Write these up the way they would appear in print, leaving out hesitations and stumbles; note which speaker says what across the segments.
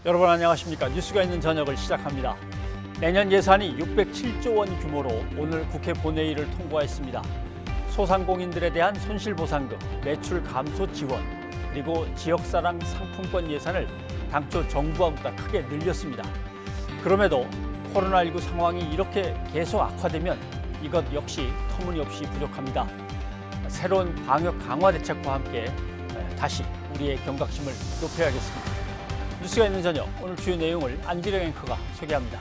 Speaker 1: 여러분 안녕하십니까? 뉴스가 있는 저녁을 시작합니다. 내년 예산이 607조 원 규모로 오늘 국회 본회의를 통과했습니다. 소상공인들에 대한 손실보상금, 매출 감소 지원, 그리고 지역사랑 상품권 예산을 당초 정부와보다 크게 늘렸습니다. 그럼에도 코로나19 상황이 이렇게 계속 악화되면 이것 역시 터무니없이 부족합니다. 새로운 방역 강화 대책과 함께 다시 우리의 경각심을 높여야겠습니다. 뉴스가 있는 저녁, 오늘 주요 내용을 안기령 앵커가 소개합니다.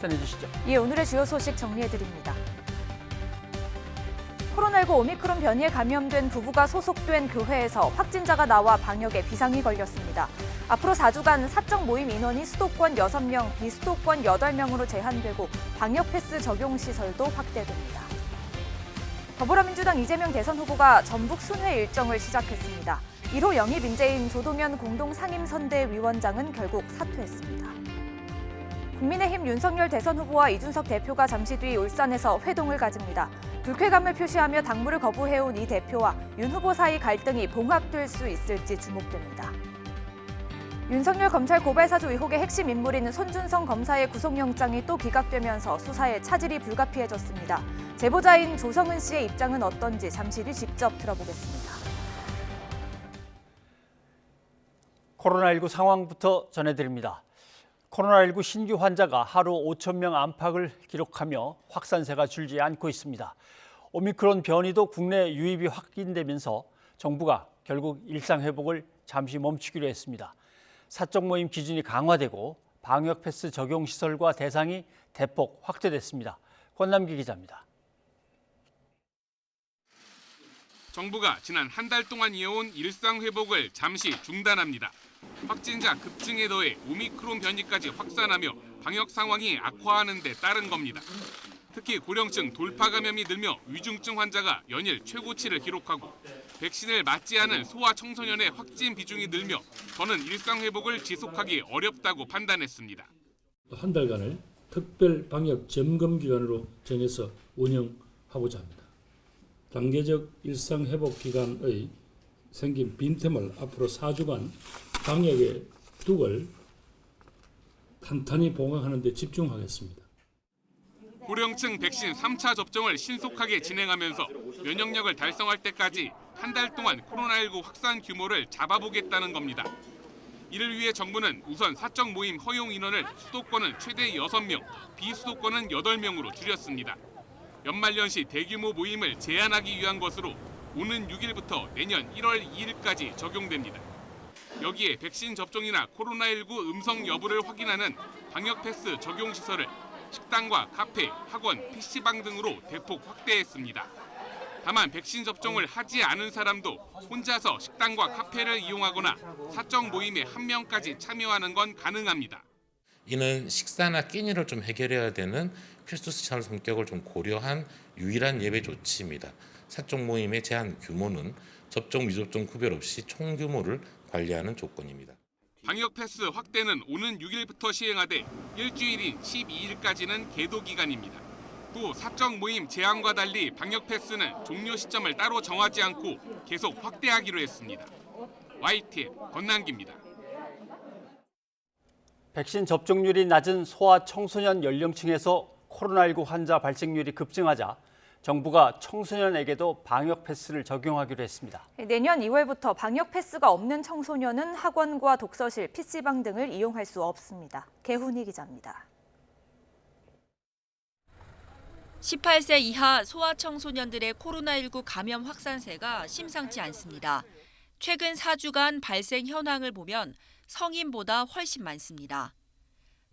Speaker 1: 전해주시죠.
Speaker 2: 예, 오늘의 주요 소식 정리해드립니다. 코로나19 오미크론 변이에 감염된 부부가 소속된 교회에서 확진자가 나와 방역에 비상이 걸렸습니다. 앞으로 4주간 사적 모임 인원이 수도권 6명, 비수도권 8명으로 제한되고 방역 패스 적용 시설도 확대됩니다. 더불어민주당 이재명 대선 후보가 전북 순회 일정을 시작했습니다. 1호 영입 인재인 조동현 공동상임선대위원장은 결국 사퇴했습니다. 국민의힘 윤석열 대선 후보와 이준석 대표가 잠시 뒤 울산에서 회동을 가집니다. 불쾌감을 표시하며 당무를 거부해온 이 대표와 윤 후보 사이 갈등이 봉합될 수 있을지 주목됩니다. 윤석열 검찰 고발사주 의혹의 핵심 인물인 손준성 검사의 구속영장이 또 기각되면서 수사에 차질이 불가피해졌습니다. 제보자인 조성은 씨의 입장은 어떤지 잠시 뒤 직접 들어보겠습니다.
Speaker 1: 코로나19 상황부터 전해드립니다. 코로나19 신규 환자가 하루 5,000명 안팎을 기록하며 확산세가 줄지 않고 있습니다. 오미크론 변이도 국내 유입이 확인되면서 정부가 결국 일상 회복을 잠시 멈추기로 했습니다. 사적 모임 기준이 강화되고 방역 패스 적용 시설과 대상이 대폭 확대됐습니다. 권남기 기자입니다.
Speaker 3: 정부가 지난 한 달 동안 이어온 일상 회복을 잠시 중단합니다. 확진자 급증에 더해 오미크론 변이까지 확산하며 방역 상황이 악화하는 데 따른 겁니다. 특히 고령층 돌파 감염이 늘며 위중증 환자가 연일 최고치를 기록하고 백신을 맞지 않은 소아 청소년의 확진 비중이 늘며 더는 일상 회복을 지속하기 어렵다고 판단했습니다.
Speaker 4: 한 달간을 특별 방역 점검 기간으로 정해서 운영하고자 합니다. 단계적 일상 회복 기간의 생긴 빈틈을 앞으로 4주간 방역의 둑을 탄탄히 보강하는 데 집중하겠습니다.
Speaker 3: 고령층 백신 3차 접종을 신속하게 진행하면서 면역력을 달성할 때까지 한 달 동안 코로나19 확산 규모를 잡아보겠다는 겁니다. 이를 위해 정부는 우선 사적 모임 허용 인원을 수도권은 최대 6명, 비수도권은 8명으로 줄였습니다. 연말연시 대규모 모임을 제한하기 위한 것으로 오는 6일부터 내년 1월 2일까지 적용됩니다. 여기에 백신 접종이나 코로나19 음성 여부를 확인하는 방역 패스 적용 시설을 식당과 카페, 학원, PC방 등으로 대폭 확대했습니다. 다만 백신 접종을 하지 않은 사람도 혼자서 식당과 카페를 이용하거나 사적 모임에 1명까지 참여하는 건 가능합니다.
Speaker 5: 이는 식사나 끼니를 좀 해결해야 되는 필수 시설 성격을 좀 고려한 유일한 예외 조치입니다. 사적 모임의 제한 규모는 접종, 미접종 구별 없이 총 규모를 관리하는 조건입니다.
Speaker 3: 방역 패스 확대는 오는 6일부터 시행하되 일주일인 12일까지는 계도 기간입니다. 또 사적 모임 제한과 달리 방역 패스는 종료 시점을 따로 정하지 않고 계속 확대하기로 했습니다. YTN 권남기입니다.
Speaker 1: 백신 접종률이 낮은 소아 청소년 연령층에서 코로나19 환자 발생률이 급증하자 정부가 청소년에게도 방역 패스를 적용하기로 했습니다.
Speaker 2: 내년 2월부터 방역 패스가 없는 청소년은 학원과 독서실, PC방 등을 이용할 수 없습니다. 개훈희 기자입니다.
Speaker 6: 18세 이하 소아청소년들의 코로나19 감염 확산세가 심상치 않습니다. 최근 4주간 발생 현황을 보면 성인보다 훨씬 많습니다.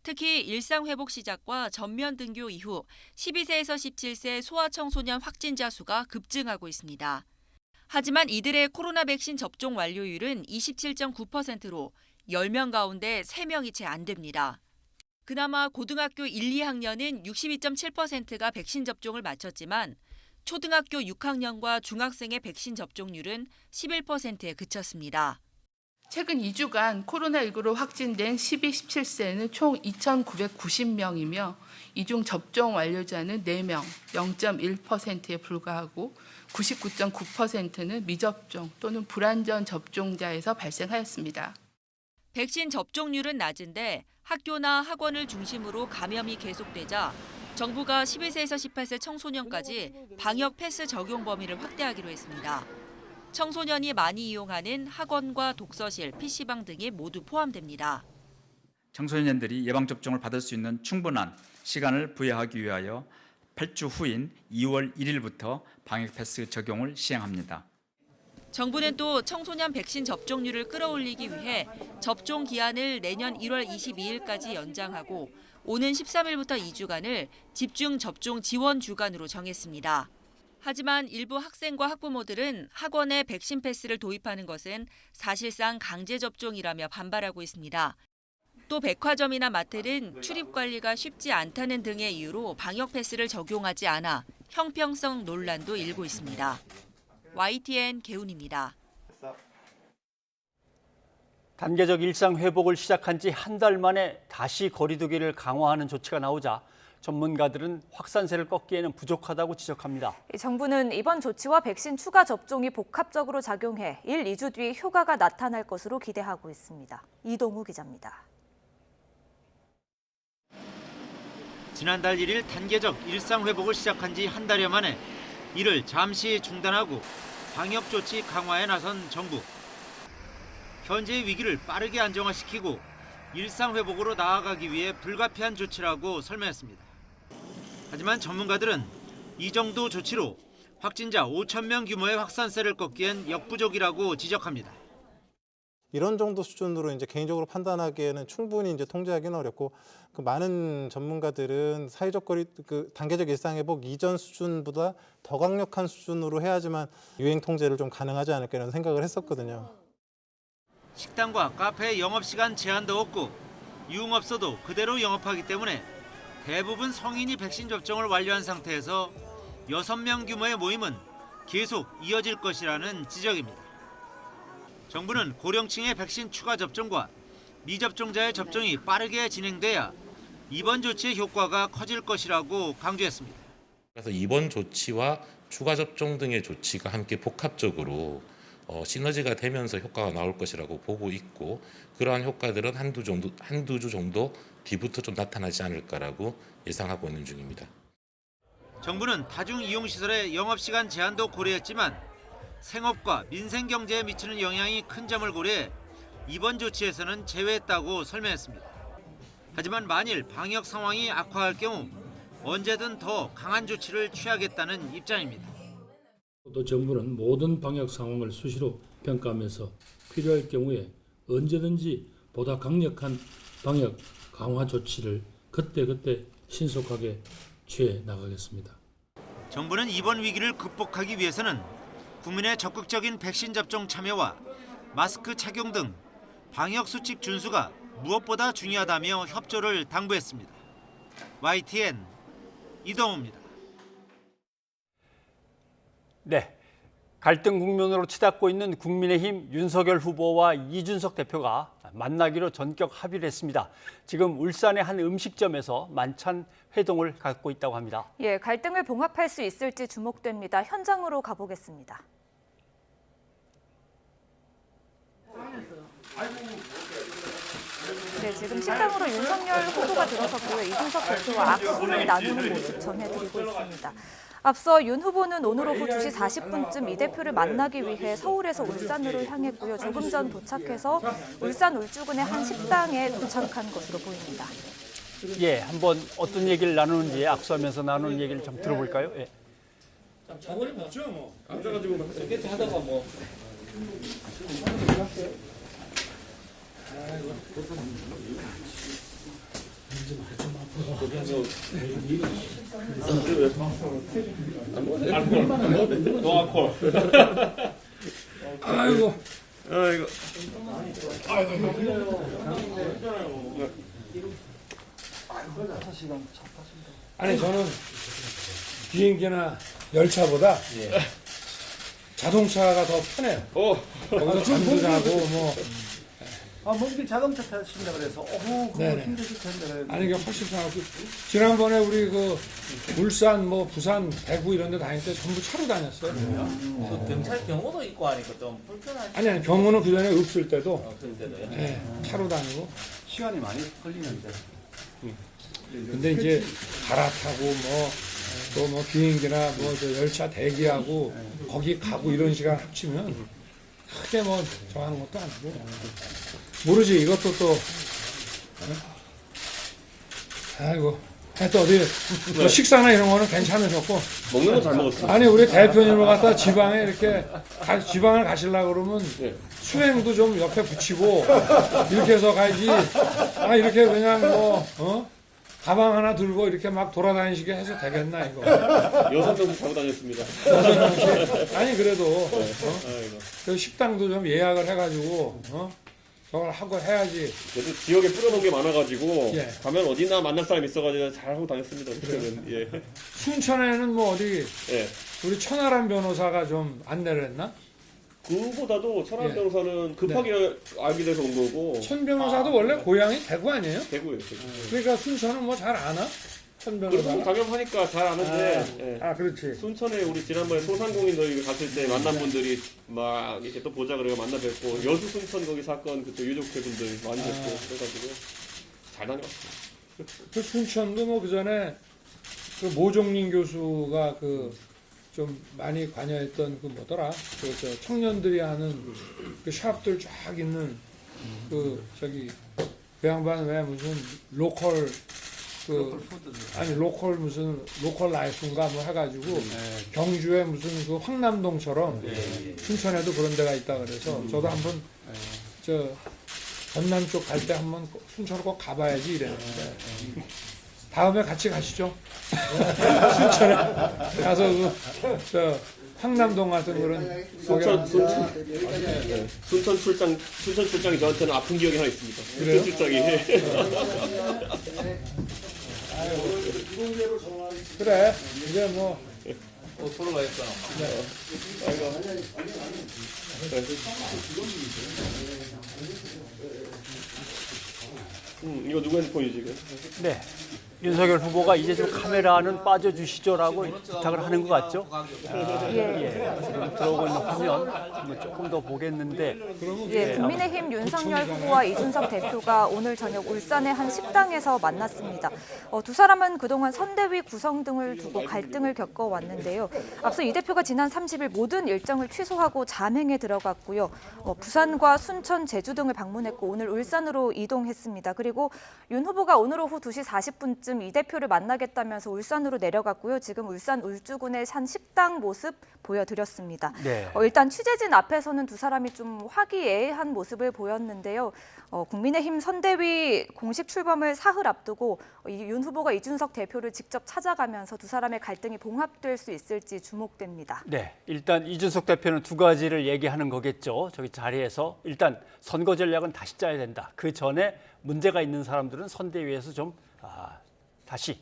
Speaker 6: 특히 일상회복 시작과 전면 등교 이후 12세에서 17세 소아청소년 확진자 수가 급증하고 있습니다. 하지만 이들의 코로나 백신 접종 완료율은 27.9%로 10명 가운데 3명이 채 안 됩니다. 그나마 고등학교 1, 2학년은 62.7%가 백신 접종을 마쳤지만 초등학교 6학년과 중학생의 백신 접종률은 11%에 그쳤습니다.
Speaker 7: 최근 2주간 코로나19로 확진된 12, 17세는 총 2,990명이며 이 중 접종 완료자는 4명, 0.1%에 불과하고 99.9%는 미접종 또는 불완전 접종자에서 발생하였습니다.
Speaker 6: 백신 접종률은 낮은데 학교나 학원을 중심으로 감염이 계속되자 정부가 12세에서 18세 청소년까지 방역 패스 적용 범위를 확대하기로 했습니다. 청소년이 많이 이용하는 학원과 독서실, PC방 등이 모두 포함됩니다.
Speaker 8: 청소년들이 예방접종을 받을 수 있는 충분한 시간을 부여하기 위하여 8주 후인 2월 1일부터 방역 패스 적용을 시행합니다.
Speaker 6: 정부는 또 청소년 백신 접종률을 끌어올리기 위해 접종 기한을 내년 1월 22일까지 연장하고 오는 13일부터 2주간을 집중 접종 지원 주간으로 정했습니다. 하지만 일부 학생과 학부모들은 학원에 백신 패스를 도입하는 것은 사실상 강제 접종이라며 반발하고 있습니다. 또 백화점이나 마트는 출입 관리가 쉽지 않다는 등의 이유로 방역 패스를 적용하지 않아 형평성 논란도 일고 있습니다. YTN 개훈입니다.
Speaker 1: 단계적 일상 회복을 시작한 지 한 달 만에 다시 거리두기를 강화하는 조치가 나오자 전문가들은 확산세를 꺾기에는 부족하다고 지적합니다.
Speaker 2: 정부는 이번 조치와 백신 추가 접종이 복합적으로 작용해 1, 2주 뒤 효과가 나타날 것으로 기대하고 있습니다. 이동우 기자입니다.
Speaker 9: 지난달 1일 단계적 일상 회복을 시작한 지 한 달여 만에 이를 잠시 중단하고 방역 조치 강화에 나선 정부. 현재의 위기를 빠르게 안정화시키고 일상 회복으로 나아가기 위해 불가피한 조치라고 설명했습니다. 하지만 전문가들은 이 정도 조치로 확진자 5,000명 규모의 확산세를 꺾기엔 역부족이라고 지적합니다.
Speaker 10: 이런 정도 수준으로 이제 개인적으로 판단하기에는 충분히 이제 통제하기는 어렵고 그 많은 전문가들은 사회적 거리 단계적 일상 회복 이전 수준보다 더 강력한 수준으로 해야지만 유행 통제를 좀 가능하지 않을까 이런 생각을 했었거든요.
Speaker 9: 식당과 카페 영업시간 제한도 없고 유흥업소도 그대로 영업하기 때문에 대부분 성인이 백신 접종을 완료한 상태에서 6명 규모의 모임은 계속 이어질 것이라는 지적입니다. 정부는 고령층의 백신 추가 접종과 미접종자의 접종이 빠르게 진행돼야 이번 조치의 효과가 커질 것이라고 강조했습니다.
Speaker 5: 그래서 이번 조치와 추가 접종 등의 조치가 함께 복합적으로 시너지가 되면서 효과가 나올 것이라고 보고 있고 그러한 효과들은 한두 주 정도 뒤부터 좀 나타나지 않을까라고 예상하고 있는 중입니다.
Speaker 9: 정부는 다중이용시설의 영업시간 제한도 고려했지만 생업과 민생경제에 미치는 영향이 큰 점을 고려해 이번 조치에서는 제외했다고 설명했습니다. 하지만 만일 방역 상황이 악화할 경우 언제든 더 강한 조치를 취하겠다는 입장입니다.
Speaker 4: 또 정부는 모든 방역 상황을 수시로 평가하면서 필요할 경우에 언제든지 보다 강력한 방역 강화 조치를 그때그때 신속하게 취해 나가겠습니다.
Speaker 9: 정부는 이번 위기를 극복하기 위해서는 국민의 적극적인 백신 접종 참여와 마스크 착용 등 방역 수칙 준수가 무엇보다 중요하다며 협조를 당부했습니다. YTN 이동우입니다.
Speaker 1: 네, 갈등 국면으로 치닫고 있는 국민의힘 윤석열 후보와 이준석 대표가 만나기로 전격 합의를 했습니다. 지금 울산의 한 음식점에서 만찬 회동을 갖고 있다고 합니다.
Speaker 2: 예, 갈등을 봉합할 수 있을지 주목됩니다. 현장으로 가보겠습니다. 네, 지금 식당으로 윤석열 후보가 들어섰고요. 이준석 대표와 악수를 나누는 모습 전해드리고 있습니다. 앞서 윤 후보는 오늘 오후 2시 40분쯤 이 대표를 만나기 위해 서울에서 울산으로 향했고요. 조금 전 도착해서 울산 울주군의 한 식당에 도착한 것으로 보입니다.
Speaker 1: 예, 한번 어떤 얘기를 나누는지 악수하면서 나누는 얘기를 좀 들어볼까요? 예.
Speaker 11: 저번에 봤죠, 뭐. 앉아가지고 이렇게 하다가 뭐. 노알콜. 아이고.
Speaker 12: 아니 저는 비행기나 열차보다 자동차가 더 편해요. 거기서 잠도 자고 뭐
Speaker 11: 몸길 자동차 타신다 그래서 그거
Speaker 12: 네네.
Speaker 11: 힘드실 텐데.
Speaker 12: 아니 이게 훨씬 편하고 지난번에 우리 그 울산 뭐 부산 대구 이런 데 다닐 때 전부 차로 다녔어요.
Speaker 13: 그 경찰 경호도 있고 하니까 좀 불편하지.
Speaker 12: 아니 경우는 그 전에 없을 때도
Speaker 13: 그럴 때도요.
Speaker 12: 네, 차로 다니고.
Speaker 11: 시간이 많이 걸리는데.
Speaker 12: 근데 이제 갈아타고 뭐 또 뭐 비행기나 뭐 저 열차 대기하고 거기 가고 이런 시간 합치면 크게 뭐 정하는 것도 아니고 모르지 이것도 또 아이고 하여튼 어디 뭐 식사나 이런 거는 괜찮으셨고
Speaker 11: 먹는 거 잘 먹었어요.
Speaker 12: 아니 우리 대표님을 갖다 지방에 이렇게 지방을 가시려고 그러면 수행도 좀 옆에 붙이고 이렇게 해서 가야지 아 이렇게 그냥 뭐 가방 하나 들고 이렇게 막 돌아다니시게 해서 되겠나 이거.
Speaker 11: 6명씩 타고 다녔습니다.
Speaker 12: 아니 그래도 그 식당도 좀 예약을 해가지고 저걸 하고 해야지.
Speaker 11: 그래도 지역에 뿌려놓은 게 많아가지고
Speaker 12: 예.
Speaker 11: 가면 어디나 만날 사람 있어가지고 잘 하고 다녔습니다. 그때는. 예.
Speaker 12: 순천에는 뭐 어디
Speaker 11: 예.
Speaker 12: 우리 천하람 변호사가 좀 안내를 했나?
Speaker 11: 그보다도 천안
Speaker 12: 예.
Speaker 11: 변호사는 급하게 알게 돼서 온 거고.
Speaker 12: 천 변호사도 원래 고향이 대구 아니에요?
Speaker 11: 대구예요. 대구.
Speaker 12: 그러니까 순천은 뭐 잘 아나? 천
Speaker 11: 그래도
Speaker 12: 변호사.
Speaker 11: 감염하니까 잘 아는데. 예.
Speaker 12: 아 그렇지.
Speaker 11: 순천에 우리 지난번에 소상공인들 갔을 때 만난 분들이 막 이렇게 또 보자 그래서 만나 뵙고 여수 순천 거기 사건 그때 유족회분들 많이 뵙고 그래가지고 잘 다녀왔어요.
Speaker 12: 그 순천도 뭐 그 전에 그 모종린 교수가 그 좀 많이 관여했던 그 뭐더라 그 저 청년들이 하는 그 샵들 쫙 있는 그 저기 그 양반 왜 무슨 로컬 그 아니 로컬 무슨 로컬 라이프인가 뭐 해가지고 경주에 무슨 그 황남동처럼 순천에도 그런 데가 있다 그래서 저도 한번 저 전남 쪽 갈 때 한번 순천을 꼭 가봐야지 이랬는데 다음에 같이 가시죠. 순천에 가서 저 황남동 같은 그런
Speaker 11: 순천 출장이 저한테는 아픈 기억이 하나 있습니다.
Speaker 12: 그래요?
Speaker 11: 순천 출장이.
Speaker 12: 그래 이제 뭐
Speaker 13: 서로 가겠어.
Speaker 11: 이거 누구 핸드폰이지 이거?
Speaker 1: 네. 윤석열 후보가 이제 좀 카메라는 빠져주시죠라고 부탁을 하는 것 같죠? 지금 들어오고 있는 화면 조금 더 보겠는데.
Speaker 2: 예, 국민의힘 윤석열 후보와 이준석 대표가 오늘 저녁 울산의 한 식당에서 만났습니다. 두 사람은 그동안 선대위 구성 등을 두고 갈등을 겪어왔는데요. 앞서 이 대표가 지난 30일 모든 일정을 취소하고 잠행에 들어갔고요. 부산과 순천, 제주 등을 방문했고 오늘 울산으로 이동했습니다. 그리고 윤 후보가 오늘 오후 2시 40분쯤 이 대표를 만나겠다면서 울산으로 내려갔고요. 지금 울산 울주군의 한 식당 모습 보여드렸습니다.
Speaker 1: 네.
Speaker 2: 일단 취재진 앞에서는 두 사람이 좀 화기애애한 모습을 보였는데요. 국민의힘 선대위 공식 출범을 사흘 앞두고 윤 후보가 이준석 대표를 직접 찾아가면서 두 사람의 갈등이 봉합될 수 있을지 주목됩니다.
Speaker 1: 네, 일단 이준석 대표는 두 가지를 얘기하는 거겠죠. 저기 자리에서 일단 선거 전략은 다시 짜야 된다. 그 전에 문제가 있는 사람들은 선대위에서 좀 다시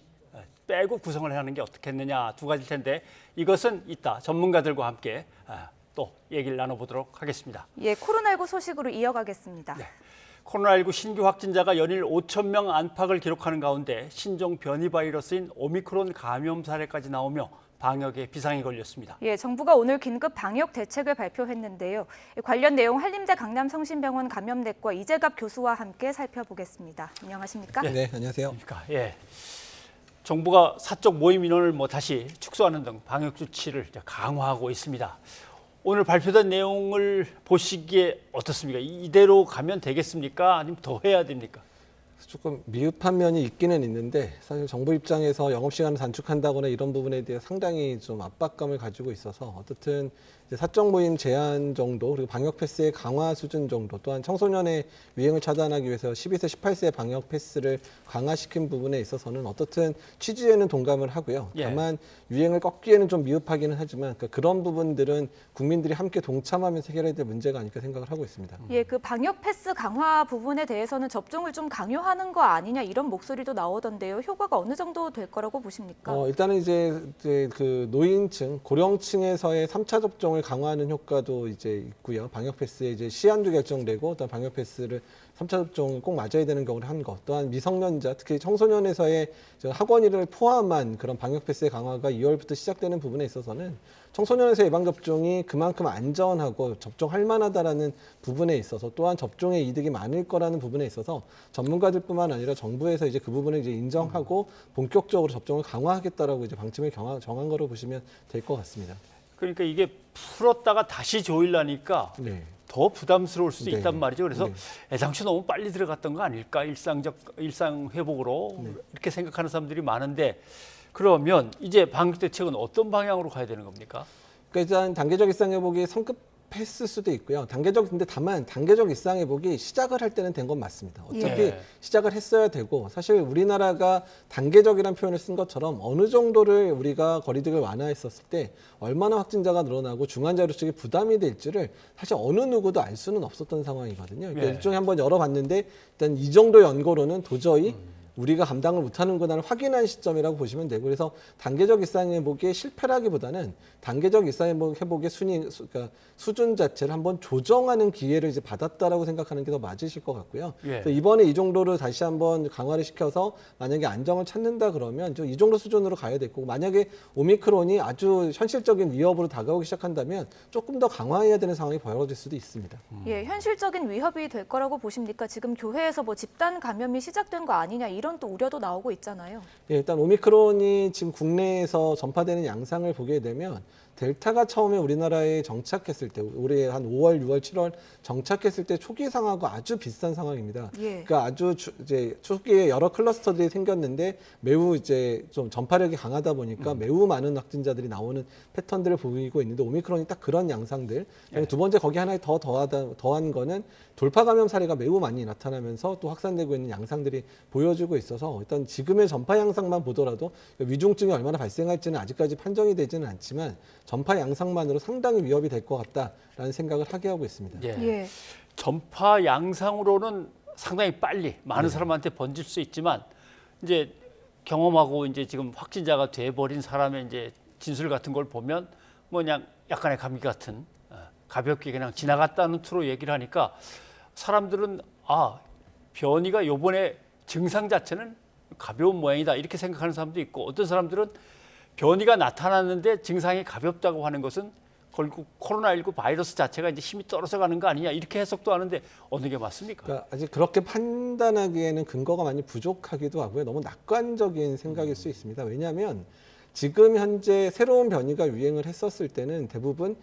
Speaker 1: 빼고 구성을 하는 게 어떻겠느냐 두 가지일 텐데 이것은 이따 전문가들과 함께 또 얘기를 나눠보도록 하겠습니다.
Speaker 2: 예, 코로나19 소식으로 이어가겠습니다.
Speaker 1: 네. 코로나19 신규 확진자가 연일 5천 명 안팎을 기록하는 가운데 신종 변이 바이러스인 오미크론 감염 사례까지 나오며 방역에 비상이 걸렸습니다.
Speaker 2: 예, 정부가 오늘 긴급 방역 대책을 발표했는데요. 관련 내용 한림대 강남성심병원 감염내과 이재갑 교수와 함께 살펴보겠습니다. 안녕하십니까?
Speaker 14: 네, 안녕하세요.
Speaker 1: 예. 정부가 사적 모임 인원을 다시 축소하는 등 방역 조치를 강화하고 있습니다. 오늘 발표된 내용을 보시기에 어떻습니까? 이대로 가면 되겠습니까? 아니면 더 해야 됩니까?
Speaker 14: 조금 미흡한 면이 있기는 있는데 사실 정부 입장에서 영업시간을 단축한다거나 이런 부분에 대해 상당히 좀 압박감을 가지고 있어서 어떻든 이제 사적 모임 제한 정도 그리고 방역 패스의 강화 수준 정도 또한 청소년의 유행을 차단하기 위해서 12세, 18세 방역 패스를 강화시킨 부분에 있어서는 어떻든 취지에는 동감을 하고요. 다만 유행을 꺾기에는 좀 미흡하기는 하지만 그런 부분들은 국민들이 함께 동참하면서 해결해야 될 문제가 아닐까 생각을 하고 있습니다.
Speaker 2: 예, 그 방역 패스 강화 부분에 대해서는 접종을 좀 강요하는 거 아니냐 이런 목소리도 나오던데요. 효과가 어느 정도 될 거라고 보십니까?
Speaker 14: 일단은 이제 그 노인층, 고령층에서의 3차 접종을 강화하는 효과도 이제 있고요. 방역 패스에 이제 시한도 결정되고 또 방역 패스를 3차 접종을 꼭 맞아야 되는 경우를 한 것, 또한 미성년자, 특히 청소년에서의 학원 일을 포함한 그런 방역 패스의 강화가 2월부터 시작되는 부분에 있어서는 청소년에서 예방접종이 그만큼 안전하고 접종할 만하다라는 부분에 있어서 또한 접종의 이득이 많을 거라는 부분에 있어서 전문가들뿐만 아니라 정부에서 이제 그 부분을 이제 인정하고 본격적으로 접종을 강화하겠다라고 이제 방침을 정한 거로 보시면 될 것 같습니다.
Speaker 1: 그러니까 이게 풀었다가 다시 조일라니까
Speaker 14: 네.
Speaker 1: 더 부담스러울 수도
Speaker 14: 네.
Speaker 1: 있단 말이죠. 그래서
Speaker 14: 네.
Speaker 1: 애당초 너무 빨리 들어갔던 거 아닐까? 일상 회복으로
Speaker 14: 네.
Speaker 1: 이렇게 생각하는 사람들이 많은데 그러면 이제 방역 대책은 어떤 방향으로 가야 되는 겁니까?
Speaker 14: 그러니까 일단 단계적 일상 회복이 성급했을 수도 있고요. 근데 다만 단계적 일상 회복이 시작을 할 때는 된 건 맞습니다. 어차피
Speaker 1: 예.
Speaker 14: 시작을 했어야 되고 사실 우리나라가 단계적이라는 표현을 쓴 것처럼 어느 정도를 우리가 거리두기를 완화했었을 때 얼마나 확진자가 늘어나고 중환자 의료 측에 부담이 될지를 사실 어느 누구도 알 수는 없었던 상황이거든요. 그러니까
Speaker 1: 예.
Speaker 14: 일종의 한번 열어봤는데 일단 이 정도 연고로는 도저히 우리가 감당을 못하는구나를 확인한 시점이라고 보시면 되고 그래서 단계적 일상회복의 실패라기보다는 단계적 일상회복의 그러니까 수준 자체를 한번 조정하는 기회를 이제 받았다라고 생각하는 게 더 맞으실 것 같고요.
Speaker 1: 예.
Speaker 14: 그래서 이번에 이 정도로 다시 한번 강화를 시켜서 만약에 안정을 찾는다 그러면 좀 이 정도 수준으로 가야 될 거고 만약에 오미크론이 아주 현실적인 위협으로 다가오기 시작한다면 조금 더 강화해야 되는 상황이 벌어질 수도 있습니다.
Speaker 2: 예, 현실적인 위협이 될 거라고 보십니까? 지금 교회에서 뭐 집단 감염이 시작된 거 아니냐 이런 또 우려도 나오고 있잖아요.
Speaker 14: 예, 일단 오미크론이 지금 국내에서 전파되는 양상을 보게 되면 델타가 처음에 우리나라에 정착했을 때 올해 한 5월, 6월, 7월 정착했을 때 초기 상황하고 아주 비슷한 상황입니다.
Speaker 2: 예.
Speaker 14: 그러니까 아주 이제 초기에 여러 클러스터들이 생겼는데 매우 이제 좀 전파력이 강하다 보니까 매우 많은 확진자들이 나오는 패턴들을 보이고 있는데 오미크론이 딱 그런 양상들. 두 번째 거기 하나 더 더한 거는 돌파 감염 사례가 매우 많이 나타나면서 또 확산되고 있는 양상들이 보여주고 있어서 일단 지금의 전파 양상만 보더라도 위중증이 얼마나 발생할지는 아직까지 판정이 되지는 않지만 전파 양상만으로 상당히 위협이 될 것 같다라는 생각을 하게 하고 있습니다.
Speaker 1: 예.
Speaker 2: 예.
Speaker 1: 전파 양상으로는 상당히 빨리 많은 사람한테 번질 수 있지만 이제 경험하고 이제 지금 확진자가 돼버린 사람의 이제 진술 같은 걸 보면 뭐 그냥 약간의 감기 같은 가볍게 그냥 지나갔다는 투로 얘기를 하니까 사람들은 변이가 요번에 증상 자체는 가벼운 모양이다 이렇게 생각하는 사람도 있고 어떤 사람들은 변이가 나타났는데 증상이 가볍다고 하는 것은 결국 코로나19 바이러스 자체가 이제 힘이 떨어져 가는 거 아니냐 이렇게 해석도 하는데 어느 게 맞습니까?
Speaker 14: 그러니까 아직 그렇게 판단하기에는 근거가 많이 부족하기도 하고요. 너무 낙관적인 생각일 수 있습니다. 왜냐하면 지금 현재 새로운 변이가 유행을 했었을 때는 대부분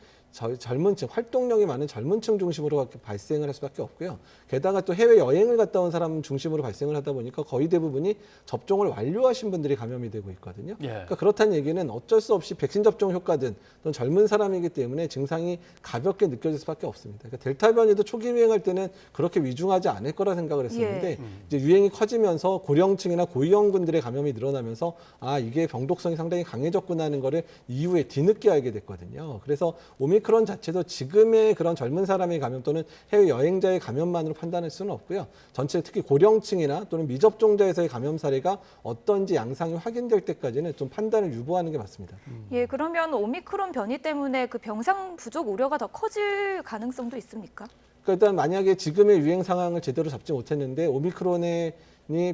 Speaker 14: 젊은 층, 활동력이 많은 젊은 층 중심으로 발생을 할 수밖에 없고요. 게다가 또 해외 여행을 갔다 온 사람 중심으로 발생을 하다 보니까 거의 대부분이 접종을 완료하신 분들이 감염이 되고 있거든요.
Speaker 1: 예.
Speaker 14: 그러니까 그렇다는 얘기는 어쩔 수 없이 백신 접종 효과든 또는 젊은 사람이기 때문에 증상이 가볍게 느껴질 수밖에 없습니다. 그러니까 델타 변이도 초기 유행할 때는 그렇게 위중하지 않을 거라 생각을 했었는데 이제 유행이 커지면서 고령층이나 고위험군들의 감염이 늘어나면서 이게 병독성이 상당히 강해졌구나 하는 거를 이후에 뒤늦게 알게 됐거든요. 그래서 오미크론 자체도 지금의 그런 젊은 사람의 감염 또는 해외 여행자의 감염만으로 판단할 수는 없고요. 전체 특히 고령층이나 또는 미접종자에서의 감염 사례가 어떤지 양상이 확인될 때까지는 좀 판단을 유보하는 게 맞습니다.
Speaker 2: 예, 그러면 오미크론 변이 때문에 그 병상 부족 우려가 더 커질 가능성도 있습니까?
Speaker 14: 그러니까 일단 만약에 지금의 유행 상황을 제대로 잡지 못했는데 오미크론이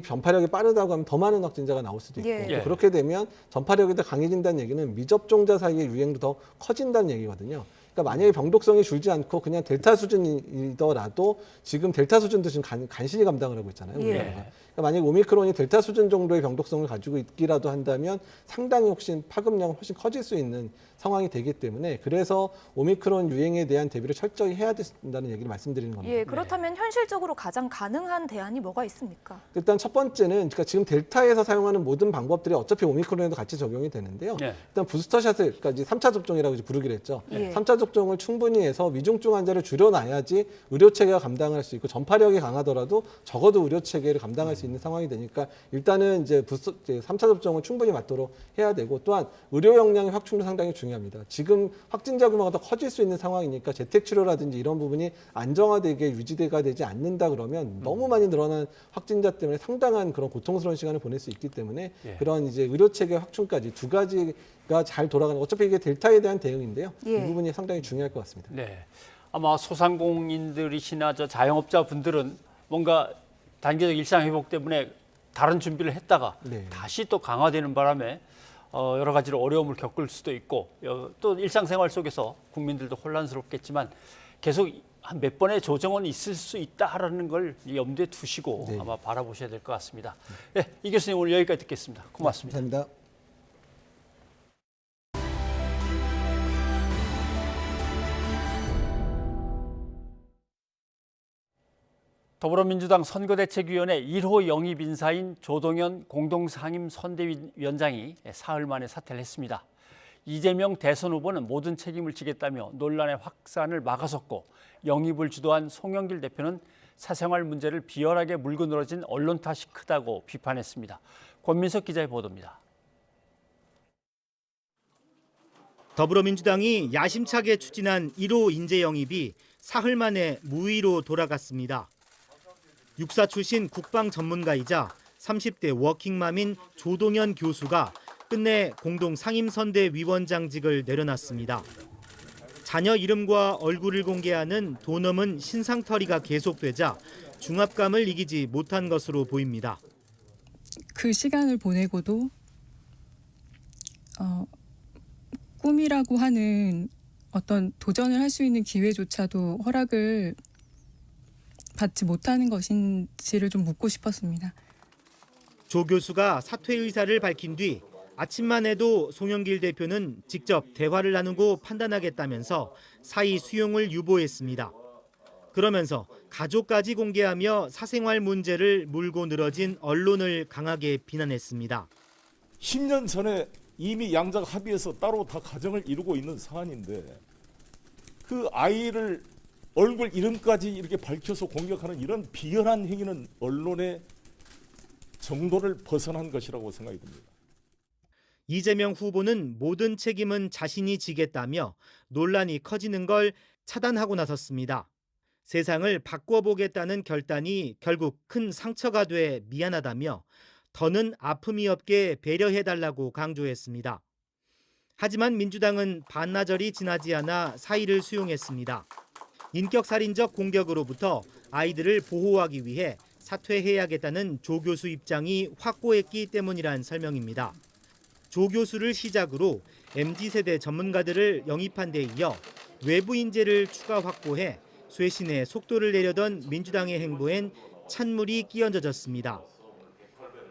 Speaker 14: 전파력이 빠르다고 하면 더 많은 확진자가 나올 수도 있고
Speaker 2: 예.
Speaker 14: 그렇게 되면 전파력이 더 강해진다는 얘기는 미접종자 사이의 유행도 더 커진다는 얘기거든요. 그러니까 만약에 병독성이 줄지 않고 그냥 델타 수준이더라도 지금 델타 수준도 지금 간신히 감당을 하고 있잖아요. 우리나라가. 그러니까 만약에 오미크론이 델타 수준 정도의 병독성을 가지고 있기라도 한다면 상당히 파급력은 훨씬 커질 수 있는 상황이 되기 때문에 그래서 오미크론 유행에 대한 대비를 철저히 해야 된다는 얘기를 말씀드리는 겁니다.
Speaker 2: 예, 그렇다면 현실적으로 가장 가능한 대안이 뭐가 있습니까?
Speaker 14: 일단 첫 번째는 그러니까 지금 델타에서 사용하는 모든 방법들이 어차피 오미크론에도 같이 적용이 되는데요.
Speaker 1: 예.
Speaker 14: 일단 부스터샷을 그러니까 이제 3차 접종이라고 이제 부르기로 했죠.
Speaker 2: 예.
Speaker 14: 3차 접종을 충분히 해서 위중증 환자를 줄여놔야지 의료 체계가 감당할 수 있고 전파력이 강하더라도 적어도 의료 체계를 감당할 수 있는 상황이 되니까 일단은 이제 3차 접종을 충분히 맞도록 해야 되고 또한 의료 역량의 확충도 상당히 중요합니다. 지금 확진자 규모가 더 커질 수 있는 상황이니까 재택 치료라든지 이런 부분이 안정화되게 유지가 되지 않는다 그러면 너무 많이 늘어난 확진자 때문에 상당한 그런 고통스러운 시간을 보낼 수 있기 때문에 그런 이제 의료 체계 확충까지 두 가지가 잘 돌아가는 어차피 이게 델타에 대한 대응인데요. 이 부분이 상당히 중요할 것 같습니다.
Speaker 1: 네. 아마 소상공인들이시나 자영업자분들은 뭔가 단계적 일상 회복 때문에 다른 준비를 했다가
Speaker 14: 네.
Speaker 1: 다시 또 강화되는 바람에 여러 가지로 어려움을 겪을 수도 있고 또 일상생활 속에서 국민들도 혼란스럽겠지만 계속 한 몇 번의 조정은 있을 수 있다라는 걸 염두에 두시고
Speaker 14: 네.
Speaker 1: 아마 바라보셔야 될 것 같습니다. 네, 이 교수님 오늘 여기까지 듣겠습니다. 고맙습니다.
Speaker 14: 감사합니다.
Speaker 1: 더불어민주당 선거대책위원회 1호 영입 인사인 조동연 공동상임선대위원장이 사흘 만에 사퇴를 했습니다. 이재명 대선 후보는 모든 책임을 지겠다며 논란의 확산을 막아섰고 영입을 주도한 송영길 대표는 사생활 문제를 비열하게 물고 늘어진 언론 탓이 크다고 비판했습니다. 권민석 기자의 보도입니다.
Speaker 15: 더불어민주당이 야심차게 추진한 1호 인재 영입이 사흘 만에 무의로 돌아갔습니다. 육사 출신 국방 전문가이자 30대 워킹맘인 조동연 교수가 끝내 공동상임선대위원장직을 내려놨습니다. 자녀 이름과 얼굴을 공개하는 도 넘은 신상털이가 계속되자 중압감을 이기지 못한 것으로 보입니다.
Speaker 16: 그 시간을 보내고도 꿈이라고 하는 어떤 도전을 할 수 있는 기회조차도 허락을 받지 못하는 것인지를 좀 묻고 싶었습니다.
Speaker 15: 조 교수가 사퇴 의사를 밝힌 뒤 아침만 해도 송영길 대표는 직접 대화를 나누고 판단하겠다면서 사의 수용을 유보했습니다. 그러면서 가족까지 공개하며 사생활 문제를 물고 늘어진 언론을 강하게 비난했습니다.
Speaker 17: 10년 전에 이미 양자가 합의해서 따로 다 가정을 이루고 있는 사안인데 그 아이를 얼굴 이름까지 이렇게 밝혀서 공격하는 이런 비열한 행위는 언론의 정도를 벗어난 것이라고 생각이 듭니다.
Speaker 15: 이재명 후보는 모든 책임은 자신이 지겠다며 논란이 커지는 걸 차단하고 나섰습니다. 세상을 바꿔보겠다는 결단이 결국 큰 상처가 돼 미안하다며 더는 아픔이 없게 배려해달라고 강조했습니다. 하지만 민주당은 반나절이 지나지 않아 사의를 수용했습니다. 인격살인적 공격으로부터 아이들을 보호하기 위해 사퇴해야겠다는 조 교수 입장이 확고했기 때문이란 설명입니다. 조 교수를 시작으로 MZ세대 전문가들을 영입한 데 이어 외부 인재를 추가 확보해 쇄신의 속도를 내려던 민주당의 행보엔 찬물이 끼얹어졌습니다.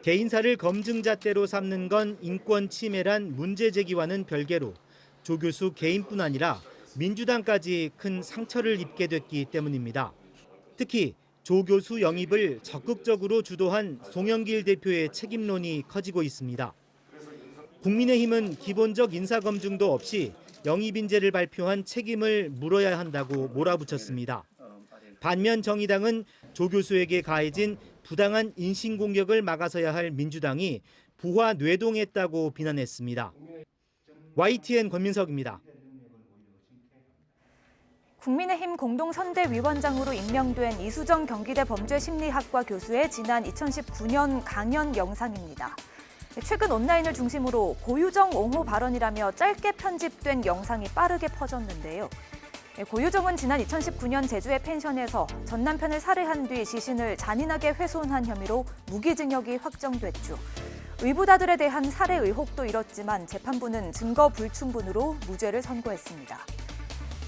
Speaker 15: 개인사를 검증잣대로 삼는 건 인권 침해란 문제 제기와는 별개로 조 교수 개인뿐 아니라 민주당까지 큰 상처를 입게 됐기 때문입니다. 특히 조 교수 영입을 적극적으로 주도한 송영길 대표의 책임론이 커지고 있습니다. 국민의힘은 기본적 인사검증도 없이 영입 인재를 발표한 책임을 물어야 한다고 몰아붙였습니다. 반면 정의당은 조 교수에게 가해진 부당한 인신공격을 막아서야 할 민주당이 부화 뇌동했다고 비난했습니다. YTN 권민석입니다.
Speaker 2: 국민의힘 공동선대위원장으로 임명된 이수정 경기대 범죄심리학과 교수의 지난 2019년 강연 영상입니다. 최근 온라인을 중심으로 고유정 옹호 발언이라며 짧게 편집된 영상이 빠르게 퍼졌는데요. 고유정은 지난 2019년 제주의 펜션에서 전 남편을 살해한 뒤 시신을 잔인하게 훼손한 혐의로 무기징역이 확정됐죠. 의붓아들에 대한 살해 의혹도 일었지만 재판부는 증거 불충분으로 무죄를 선고했습니다.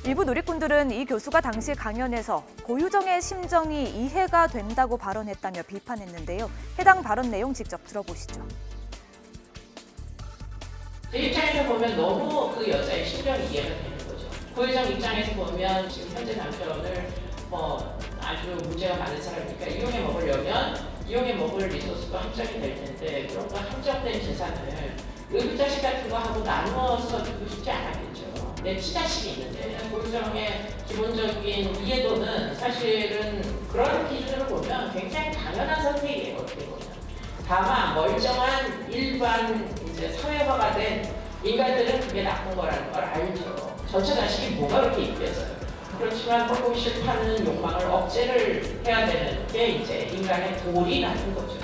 Speaker 2: 일부 누리꾼들은 이 교수가 당시 강연에서 고유정의 심정이 이해가 된다고 발언했다며 비판했는데요. 해당 발언 내용 직접 들어보시죠.
Speaker 18: 제 입장에서 보면 너무 그 여자의 심정이 이해가 되는 거죠. 고유정 입장에서 보면 지금 현재 남편을 아주 문제가 많은 사람이니까 이용해 먹을 리소스도 함정이 될 텐데 그런 거 함정된 재산을 의붓자식 같은 거 하고 나누어서 주고 싶지 않았겠죠. 내 친자식이 있는데 고유정의 기본적인 이해도는 사실은 그런 기준으로 보면 굉장히 당연한 선택이에요. 어떻게 보면. 다만 멀쩡한 일반 이제 사회화가 된 인간들은 그게 나쁜 거라는 걸 알죠. 전체 자식이 뭐가 그렇게 이뻐서요. 그렇지만 보고 싶다는 욕망을 억제를 해야 되는 게 이제 인간의 도리라는 거죠.